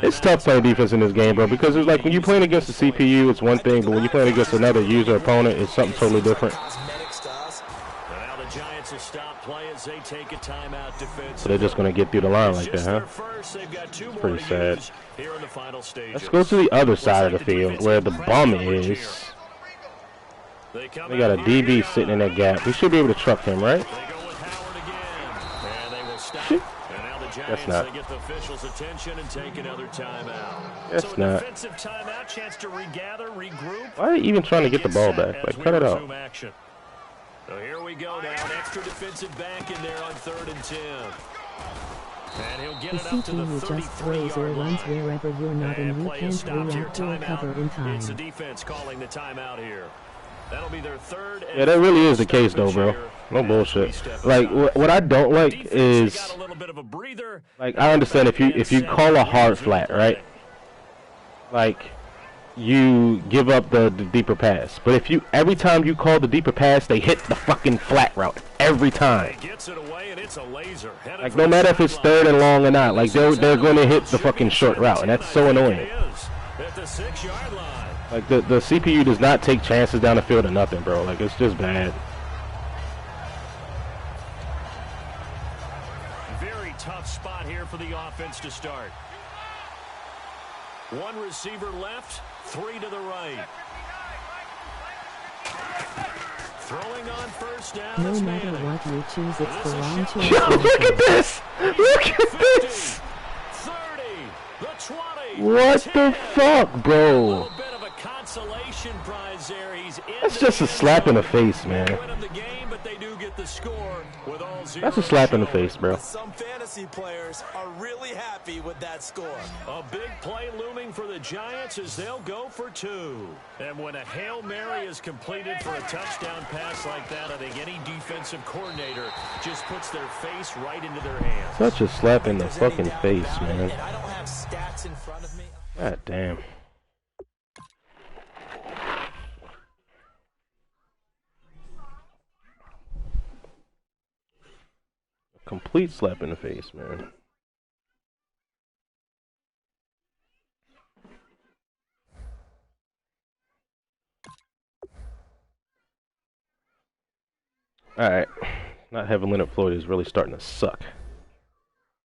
it's tough playing defense in this game, bro, because it's like when you're playing against the CPU, it's one thing, but when you're playing against another user opponent, it's something totally different. Cosmetics to us. Now the Giants defense will stop play as they take a timeout defense. So they're just going to get through the line like that, huh? It's pretty sad. Here in the final stages. Let's go to the other side of the field where the bum is. They got a DB sitting in that gap. We should be able to truck him, right? Shit. That's not. Get the officials' attention and take another timeout. That's not. Defensive timeout, chance to regather, regroup. Why are you even trying to get the ball back? Like, cut it out. So here we go now. An extra defensive back in there on 3rd and 10. And he'll get The CPU just throws or runs wherever you're not and you can't react or recover in time. It's the defense calling the timeout here. That'll be their 3rd. Yeah, that really is the case, though, bro. No bullshit. Like, what I don't like is, like, I understand if you call a hard flat, right? Like, you give up the deeper pass. But if you every time you call the deeper pass, they hit the fucking flat route every time. Like, no matter if it's 3rd and long or not, like they're going to hit the fucking short route, and that's so annoying. Like the CPU does not take chances down the field or nothing, bro. Like, it's just bad. Very tough spot here for the offense to start. One receiver left, 3 to the right. Throwing on 1st down. No matter what you choose, it's the wrong choice. Look at this! Look at this! 30, the 20. What the fuck, bro? Consolation prize there. That's just a slap in the face, man. That's a slap in the face, bro. Some fantasy players are really happy with that score. A big play looming for the Giants as they'll go for 2. And when a Hail Mary is completed for a touchdown pass like that, I think any defensive coordinator just puts their face right into their hands. Such a slap in the fucking face, man. And I don't have stats in front of me. God damn. Complete slap in the face, man. Alright. Not having Leonard Floyd is really starting to suck.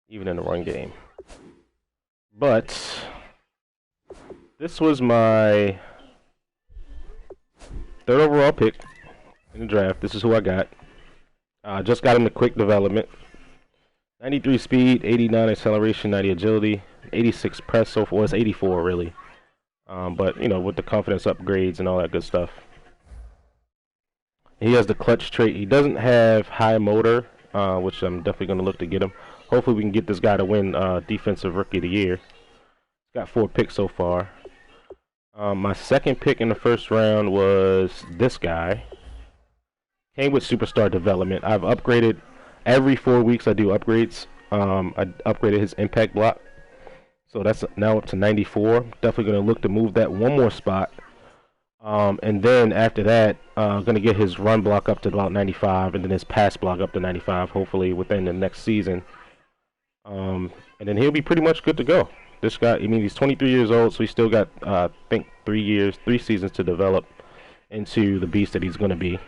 Even in the run game. But this was my 3rd overall pick in the draft. This is who I got. Just got him the quick development. 93 speed, 89 acceleration, 90 agility, 86 press so far. It's 84 really. But you know, with the confidence upgrades and all that good stuff. He has the clutch trait. He doesn't have high motor, which I'm definitely going to look to get him. Hopefully we can get this guy to win Defensive Rookie of the Year. Got 4 picks so far. My second pick in the 1st round was this guy. Came with superstar development. I've upgraded every 4 weeks. I do upgrades. I upgraded his impact block, so that's now up to 94. Definitely going to look to move that one more spot, and then after that, going to get his run block up to about 95, and then his pass block up to 95. Hopefully within the next season, and then he'll be pretty much good to go. This guy, I mean, he's 23 years old, so he's still got I think 3 seasons to develop into the beast that he's going to be.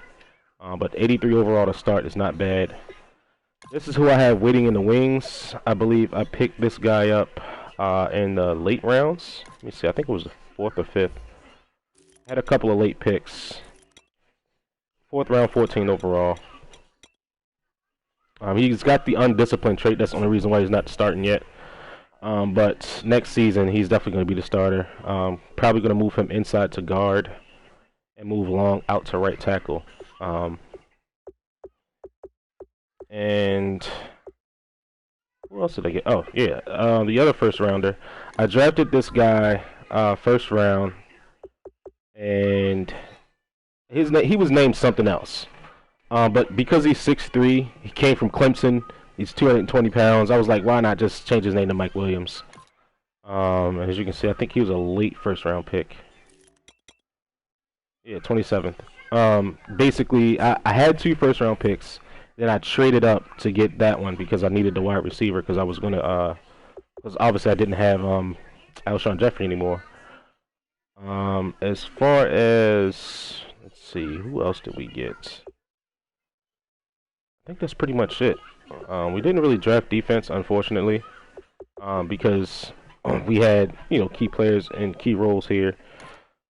But 83 overall to start is not bad. This is who I have waiting in the wings. I believe I picked this guy up in the late rounds. Let me see. I think it was the 4th or 5th. I had a couple of late picks. 4th round, 14 overall. He's got the undisciplined trait. That's the only reason why he's not starting yet. But next season, he's definitely going to be the starter. Probably going to move him inside to guard and move Long out to right tackle. And who else did I get? Oh, yeah. The other 1st rounder. I drafted this guy 1st round, and he was named something else. But because he's 6'3", he came from Clemson. He's 220 pounds. I was like, why not just change his name to Mike Williams? As you can see, I think he was a late 1st round pick. Yeah, 27th. Basically, I had 2 1st round picks. Then I traded up to get that one because I needed the wide receiver because I was going to, because obviously I didn't have Alshon Jeffrey anymore. As far as, let's see, who else did we get? think that's pretty much it. We didn't really draft defense, unfortunately, because we had, you know, key players in key roles here.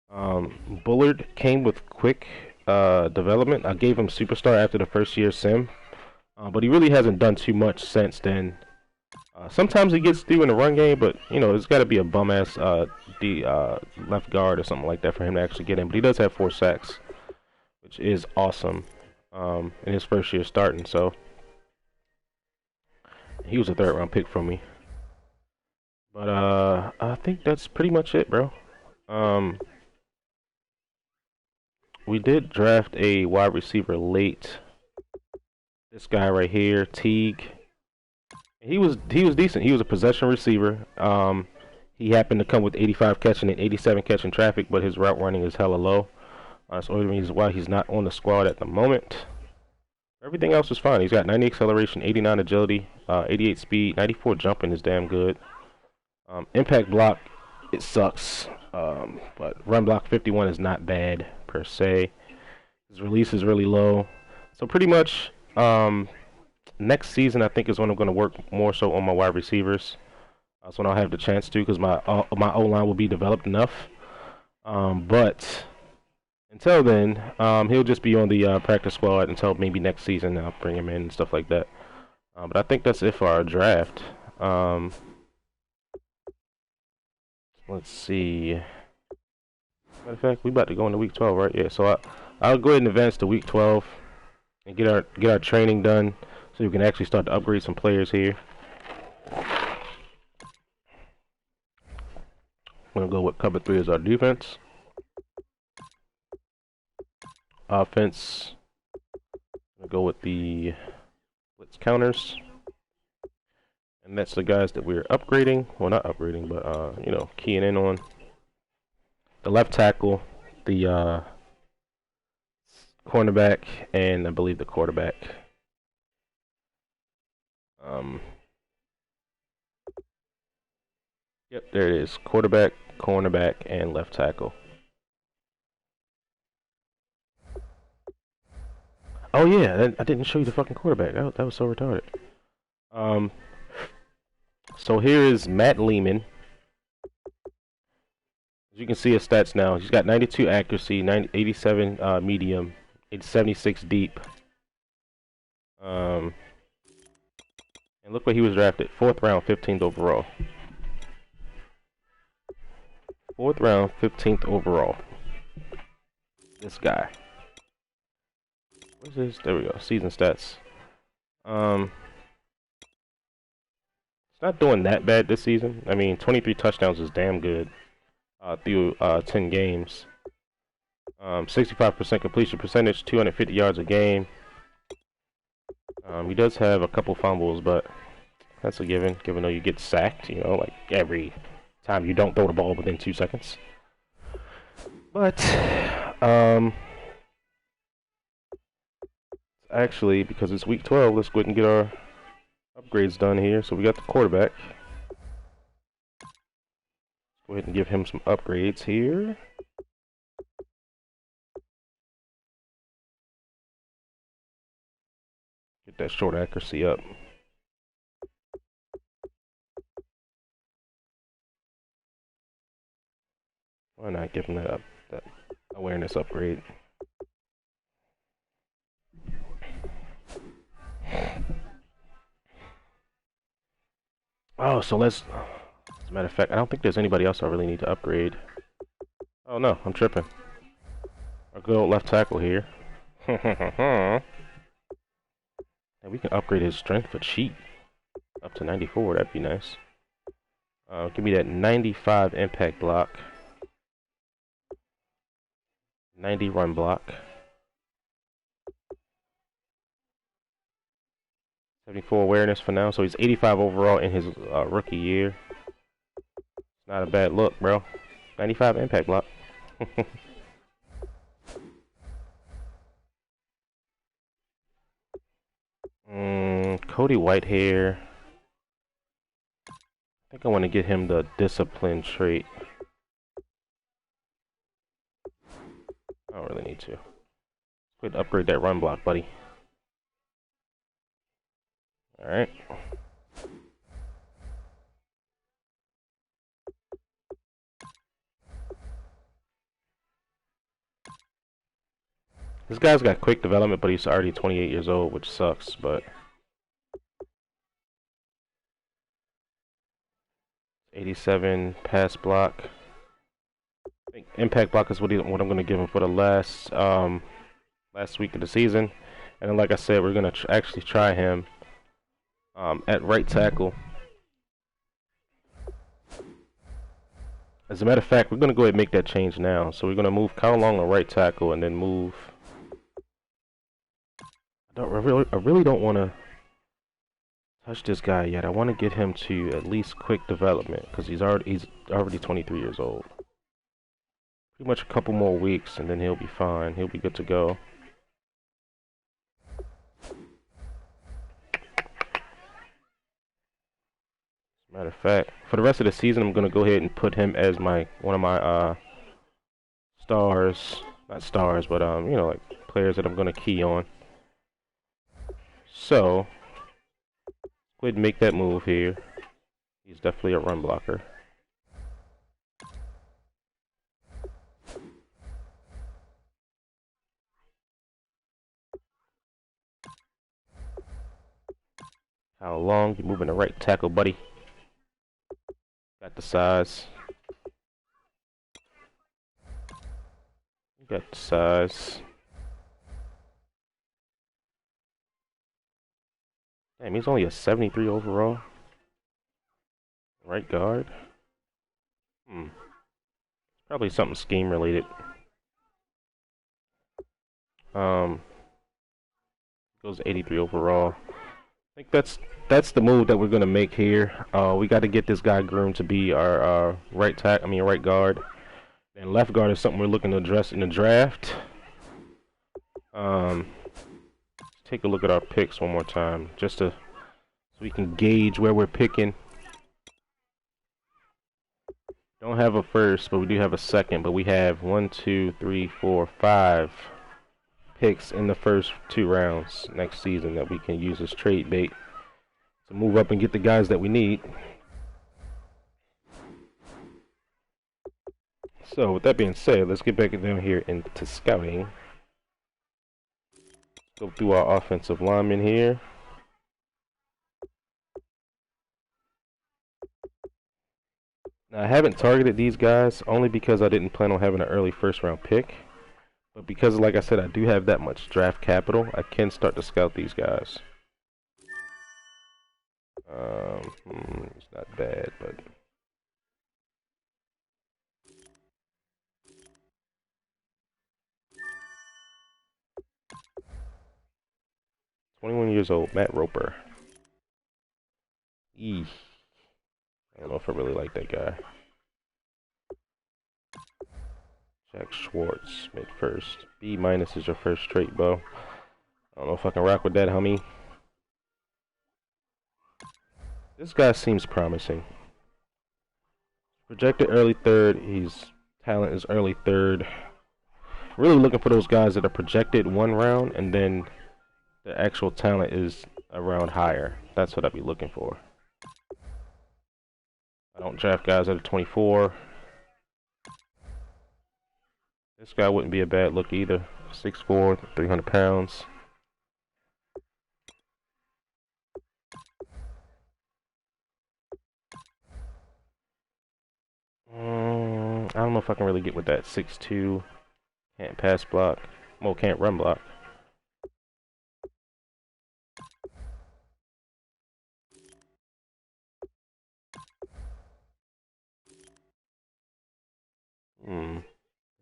Bullard came with quick development. I gave him superstar after the first year sim, but he really hasn't done too much since then. Sometimes he gets through in the run game, but you know, it's got to be a bum ass left guard or something like that for him to actually get in. But he does have 4 sacks, which is awesome in his first year starting. So he was a 3rd round pick from me. But I think that's pretty much it, bro. We did draft a wide receiver late. This guy right here, Teague. He was decent. He was a possession receiver. He happened to come with 85 catching and 87 catching traffic, but his route running is hella low. That's the only reason why he's not on the squad at the moment. Everything else is fine. He's got 90 acceleration, 89 agility, 88 speed, 94 jumping is damn good. Impact block, it sucks. But run block 51 is not bad per se. His release is really low. So pretty much next season I think is when I'm going to work more so on my wide receivers. That's when I'll have the chance to, because my O-line will be developed enough. But until then, he'll just be on the practice squad until maybe next season. I'll bring him in and stuff like that. But I think that's it for our draft. Let's see. Matter of fact, we about to go into week 12, right? Yeah. So I'll go ahead and advance to week 12 and get our training done, so we can actually start to upgrade some players here. I'm gonna go with cover 3 as our defense. Offense, I'm gonna go with the blitz counters. And that's the guys that we're upgrading. Well, not upgrading, but you know, keying in on. The left tackle, the cornerback, and I believe the quarterback. Yep, there it is. Quarterback, cornerback, and left tackle. Oh yeah, I didn't show you the fucking quarterback. That was so retarded. So here is Matt Lehman. As you can see his stats now, he's got 92 accuracy, 87 medium, 76 deep. And look where he was drafted, 4th round, 15th overall. 4th round, 15th overall. This guy. What's this? There we go. Season stats. It's not doing that bad this season. I mean, 23 touchdowns is damn good through 10 games. 65% completion percentage, 250 yards a game. He does have a couple fumbles, but that's a given though you get sacked, you know, like every time you don't throw the ball within 2 seconds. But actually, because it's week 12, let's go ahead and get our upgrades done here. So we got the quarterback. Go ahead and give him some upgrades here. Get that short accuracy up. Why not give him that awareness upgrade? Oh, so let's... As a matter of fact, I don't think there's anybody else I really need to upgrade. Oh no, I'm tripping. Our good old left tackle here. And we can upgrade his strength for cheap. Up to 94, that'd be nice. Give me that 95 impact block. 90 run block. 74 awareness for now, so he's 85 overall in his rookie year. Not a bad look, bro. 95 impact block. Cody Whitehair. I think I want to get him the discipline trait. I don't really need to. Go ahead and upgrade that run block, buddy. All right. This guy's got quick development, but he's already 28 years old, which sucks, but 87 pass block. I think impact block is what I'm going to give him for the last week of the season. And then, like I said, we're going to actually try him at right tackle. As a matter of fact, we're going to go ahead and make that change now. So we're going to move Kyle Long to right tackle and then move... I really don't want to touch this guy yet. I want to get him to at least quick development because he's already 23 years old. Pretty much a couple more weeks and then he'll be fine. He'll be good to go. Matter of fact, for the rest of the season, I'm gonna go ahead and put him as one of my stars, not stars, but you know, like players that I'm gonna key on. So, go ahead and make that move here. He's definitely a run blocker. How long? You're moving the right tackle, buddy. Got the size. Got the size. Damn, he's only a 73 overall. Right guard. Probably something scheme related. Goes 83 overall. I think that's the move that we're gonna make here. We got to get this guy groomed to be our right guard. And left guard is something we're looking to address in the draft. Let's take a look at our picks one more time, just so we can gauge where we're picking. Don't have a first, but we do have a second. But we have 1, 2, 3, 4, 5 picks in the first 2 rounds next season that we can use as trade bait to move up and get the guys that we need. So with that being said, let's get back down here into scouting. Go through our offensive linemen here. Now, I haven't targeted these guys only because I didn't plan on having an early first round pick. But because, like I said, I do have that much draft capital, I can start to scout these guys. It's not bad, but... "21 years old, Matt Roper." Eesh. I don't know if I really like that guy. Jack Schwartz, mid first. B- is your first trait, Bo. I don't know if I can rock with that, homie. This guy seems promising. Projected early third. His talent is early third. Really looking for those guys that are projected 1 round and then the actual talent is a round higher. That's what I'd be looking for. I don't draft guys that are 24. This guy wouldn't be a bad look either. 6'4", 300 pounds. I don't know if I can really get with that. 6'2", can't pass block. Well, can't run block.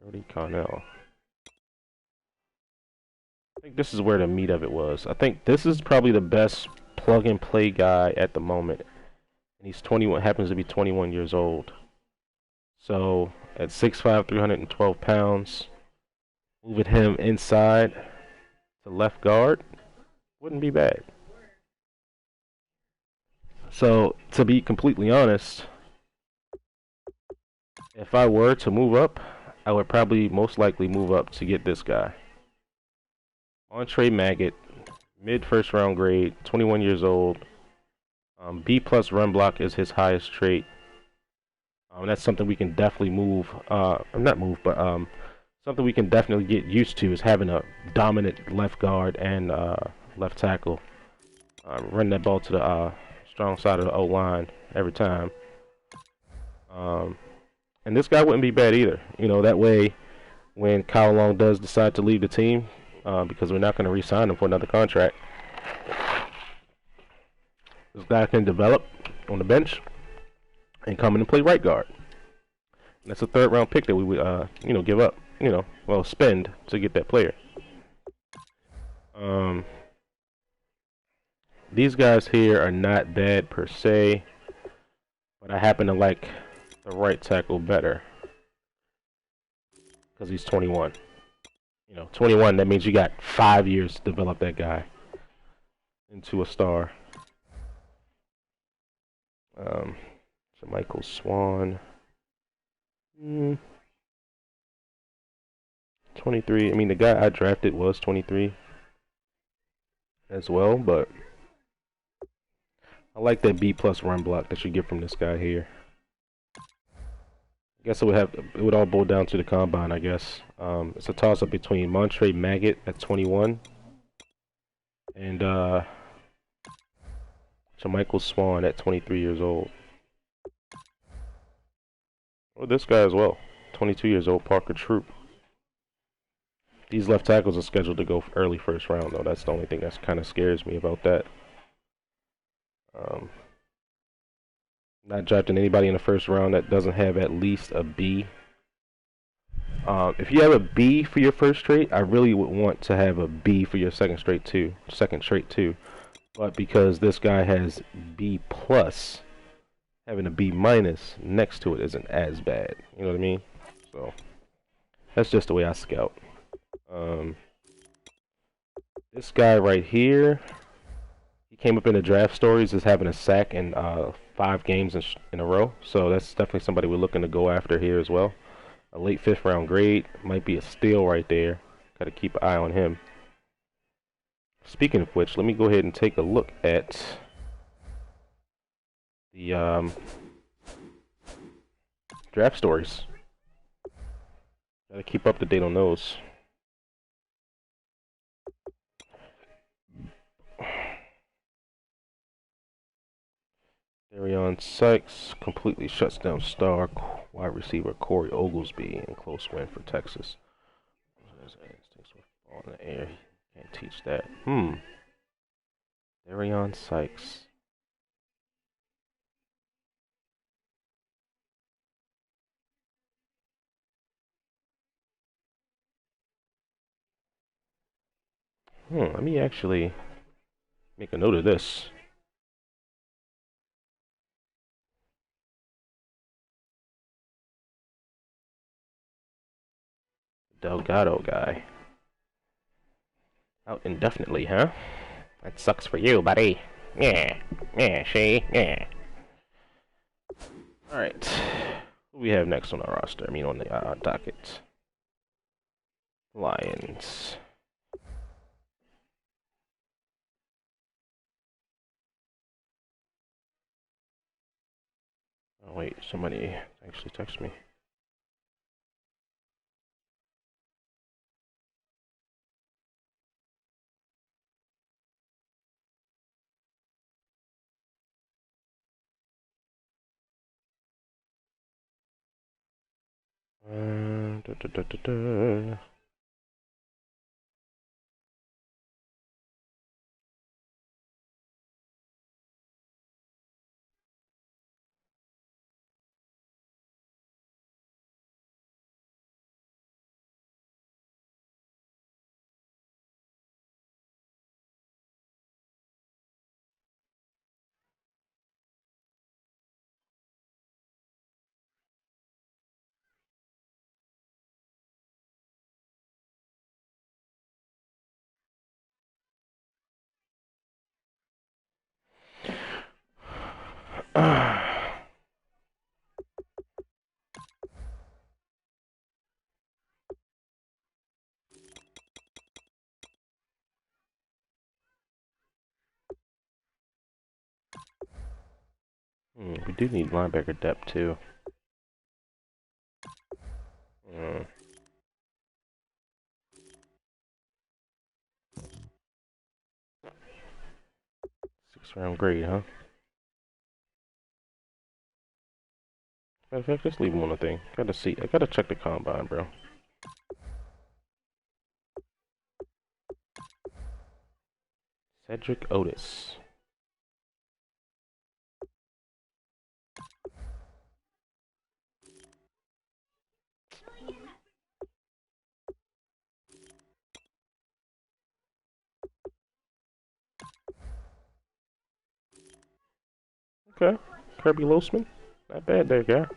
Brody Connell. I think this is where the meat of it was. I think this is probably the best plug-and-play guy at the moment. And he's 21, happens to be 21 years old. So, at 6'5", 312 pounds, moving him inside to left guard wouldn't be bad. So, to be completely honest, if I were to move up, I would probably most likely move up to get this guy. Entree Maggot, Mid first round grade, 21 years old. B plus run block is his highest trait. That's something we can definitely move. Not move, but something we can definitely get used to is having a dominant left guard and left tackle. Run that ball to the strong side of the O line every time. And this guy wouldn't be bad either. You know, that way, when Kyle Long does decide to leave the team, because we're not going to re-sign him for another contract, this guy can develop on the bench and come in and play right guard. And that's a third-round pick that we would, give up, spend to get that player. These guys here are not bad per se, but I happen to like the right tackle better because he's 21. 21, that means you got 5 years to develop that guy into a star. Michael Swan. 23. I mean, the guy I drafted was 23 as well, but I like that B plus run block that you get from this guy here. I guess it would all boil down to the combine, I guess. It's a toss-up between Montre Maggot at 21 and Michael Swan at 23 years old. Or this guy as well, 22 years old, Parker Troop. These left tackles are scheduled to go early first round, though. That's the only thing that kind of scares me about that. Not drafting anybody in the first round that doesn't have at least a B. If you have a B for your first trait, I really would want to have a B for your second trait too. But because this guy has B plus, having a B minus next to it isn't as bad. You know what I mean? So that's just the way I scout. This guy right here, he came up in the draft stories as having a sack in 5 games in a row. So that's definitely somebody we're looking to go after here as well. A late 5th round grade might be a steal right there. Got to keep an eye on him. Speaking of which, let me go ahead and take a look at the draft stories. Got to keep up to date on those. Darion Sykes completely shuts down star wide receiver Corey Oglesby in close win for Texas. Ball in the air. Can't teach that. Darion Sykes. Let me actually make a note of this. Delgado guy. Out indefinitely, huh? That sucks for you, buddy. Yeah, see? Yeah. Alright. Who we have next on our roster? I mean, on the docket. Lions. Oh, wait, somebody actually texted me. Da, da, da, da, da. We do need linebacker depth too. 6th-round grade, huh? Matter of fact, just leave him on the thing. Gotta see. I gotta check the combine, bro. Cedric Otis. Okay. Kirby Losman. Not bad there, guy.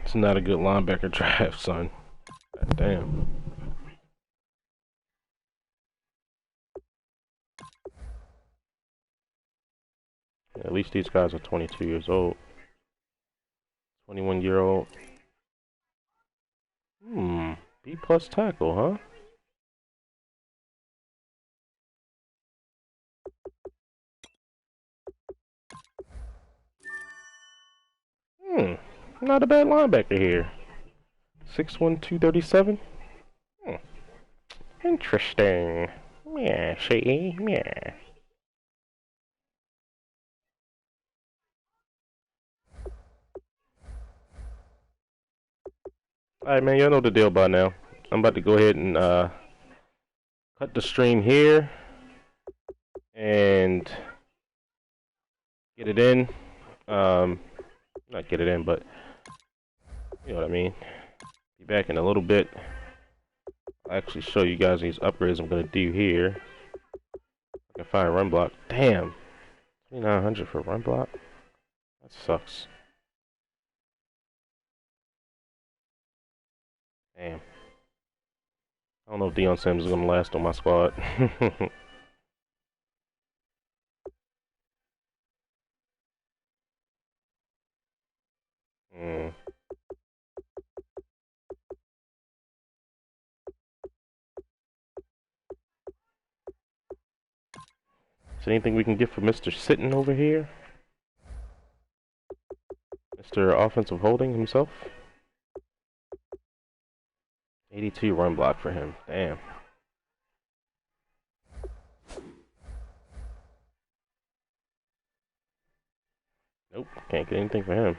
It's not a good linebacker draft, son. God damn. Yeah, at least these guys are 22 years old. 21-year-old. B+ tackle, huh? Not a bad linebacker here. 6'1", 237. Interesting. Yeah, see? Yeah. Alright, man, y'all know the deal by now. I'm about to go ahead and cut the stream here and get it in. Not get it in, but you know what I mean. Be back in a little bit. I'll actually show you guys these upgrades I'm gonna do here. I can find a run block. Damn, 2,900 for run block. That sucks. Damn. I don't know if Deion Sims is gonna last on my squad. Is there anything we can get for Mr. Sitton over here? Mr. Offensive Holding himself? 82 run block for him. Damn. Nope, can't get anything for him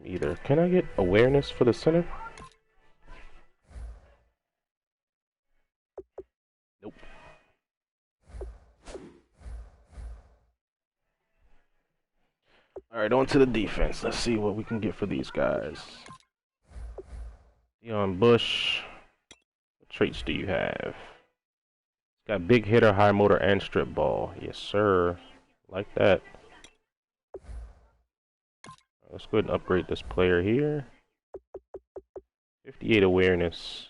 either. Can I get awareness for the center? Nope. Alright, on to the defense. Let's see what we can get for these guys. Deion Bush. What traits do you have? It's got big hitter, high motor, and strip ball. Yes, sir. Like that. Let's go ahead and upgrade this player here. 58 awareness.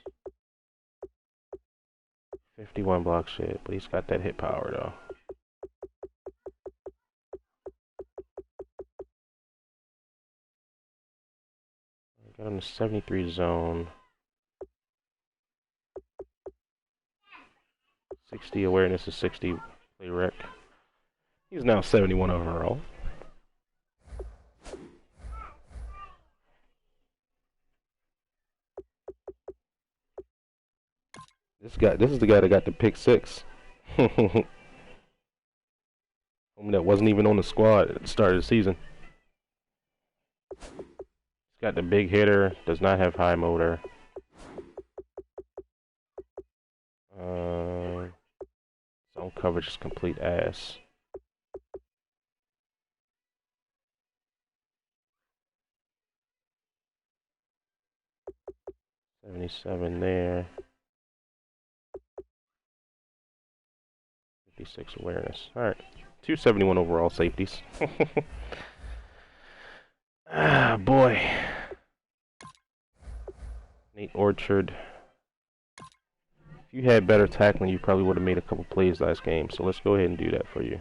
51 block shit, but he's got that hit power though. Got him to 73 zone. 60 awareness is 60 play rec. He's now 71 overall. This is the guy that got the pick 6. That wasn't even on the squad at the start of the season. He's got the big hitter, does not have high motor. Zone coverage is complete ass. $77 there. 56 awareness. Alright. 271 overall safeties. Ah, boy. Nate Orchard. you had better tackling, you probably would have made a couple plays last game. So let's go ahead and do that for you.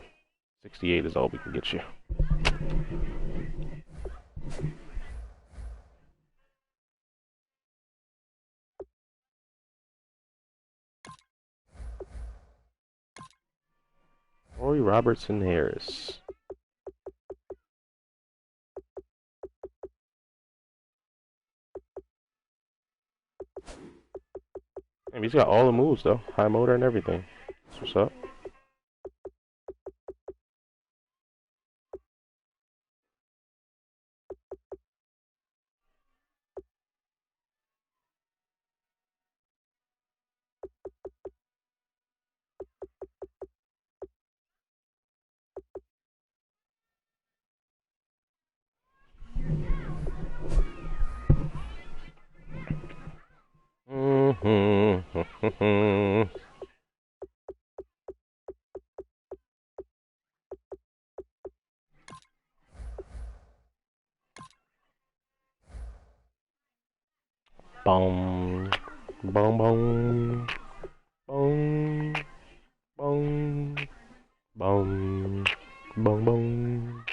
68 is all we can get you. Roy Robertson Harris. And he's got all the moves though, high motor and everything. That's what's up. Boom, boom, boom, boom, boom, boom, boom, boom.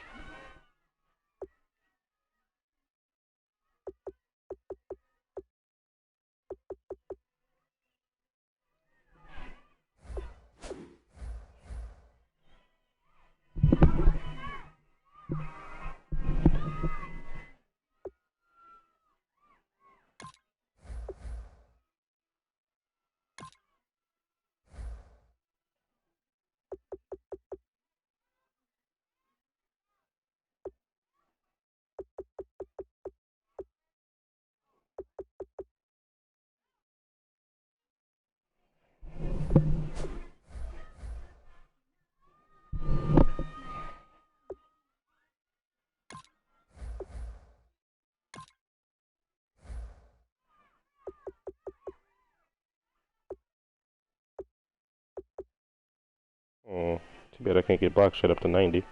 Oh, too bad I can't get block shot up to 90.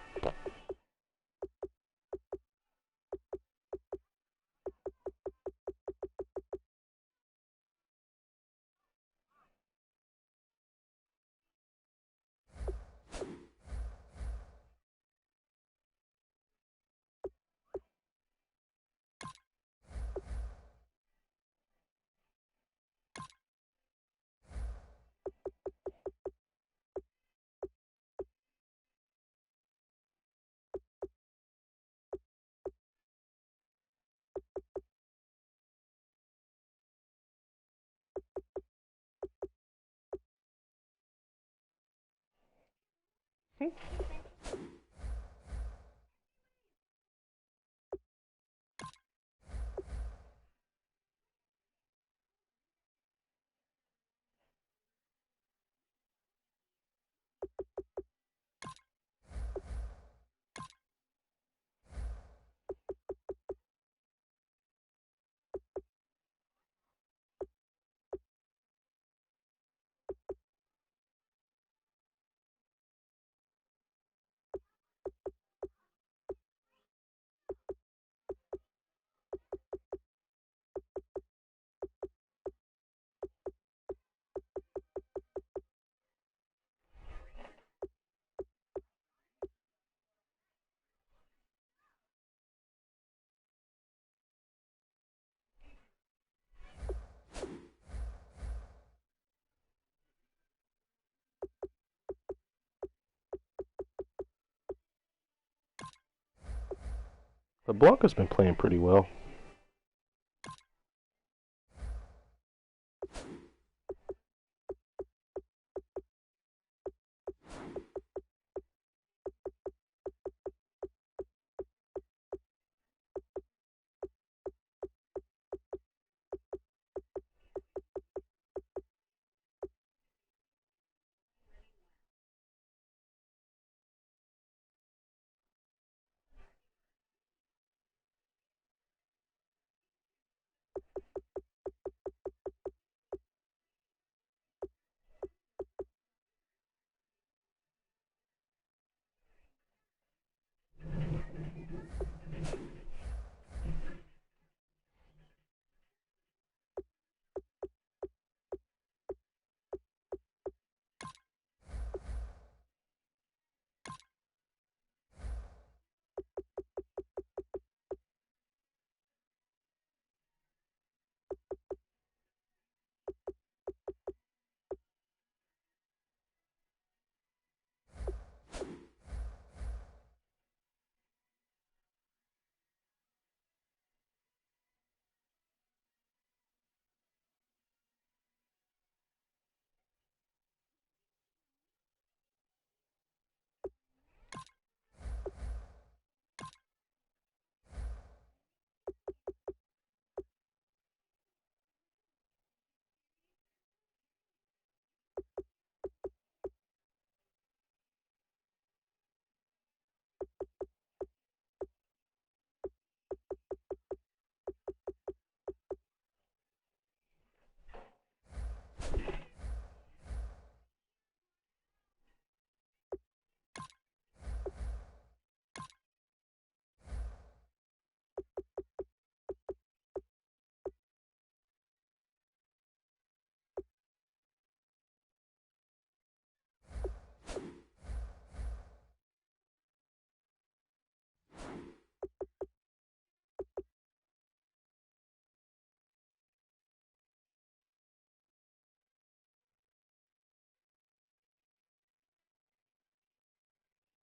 LeBlanc has been playing pretty well.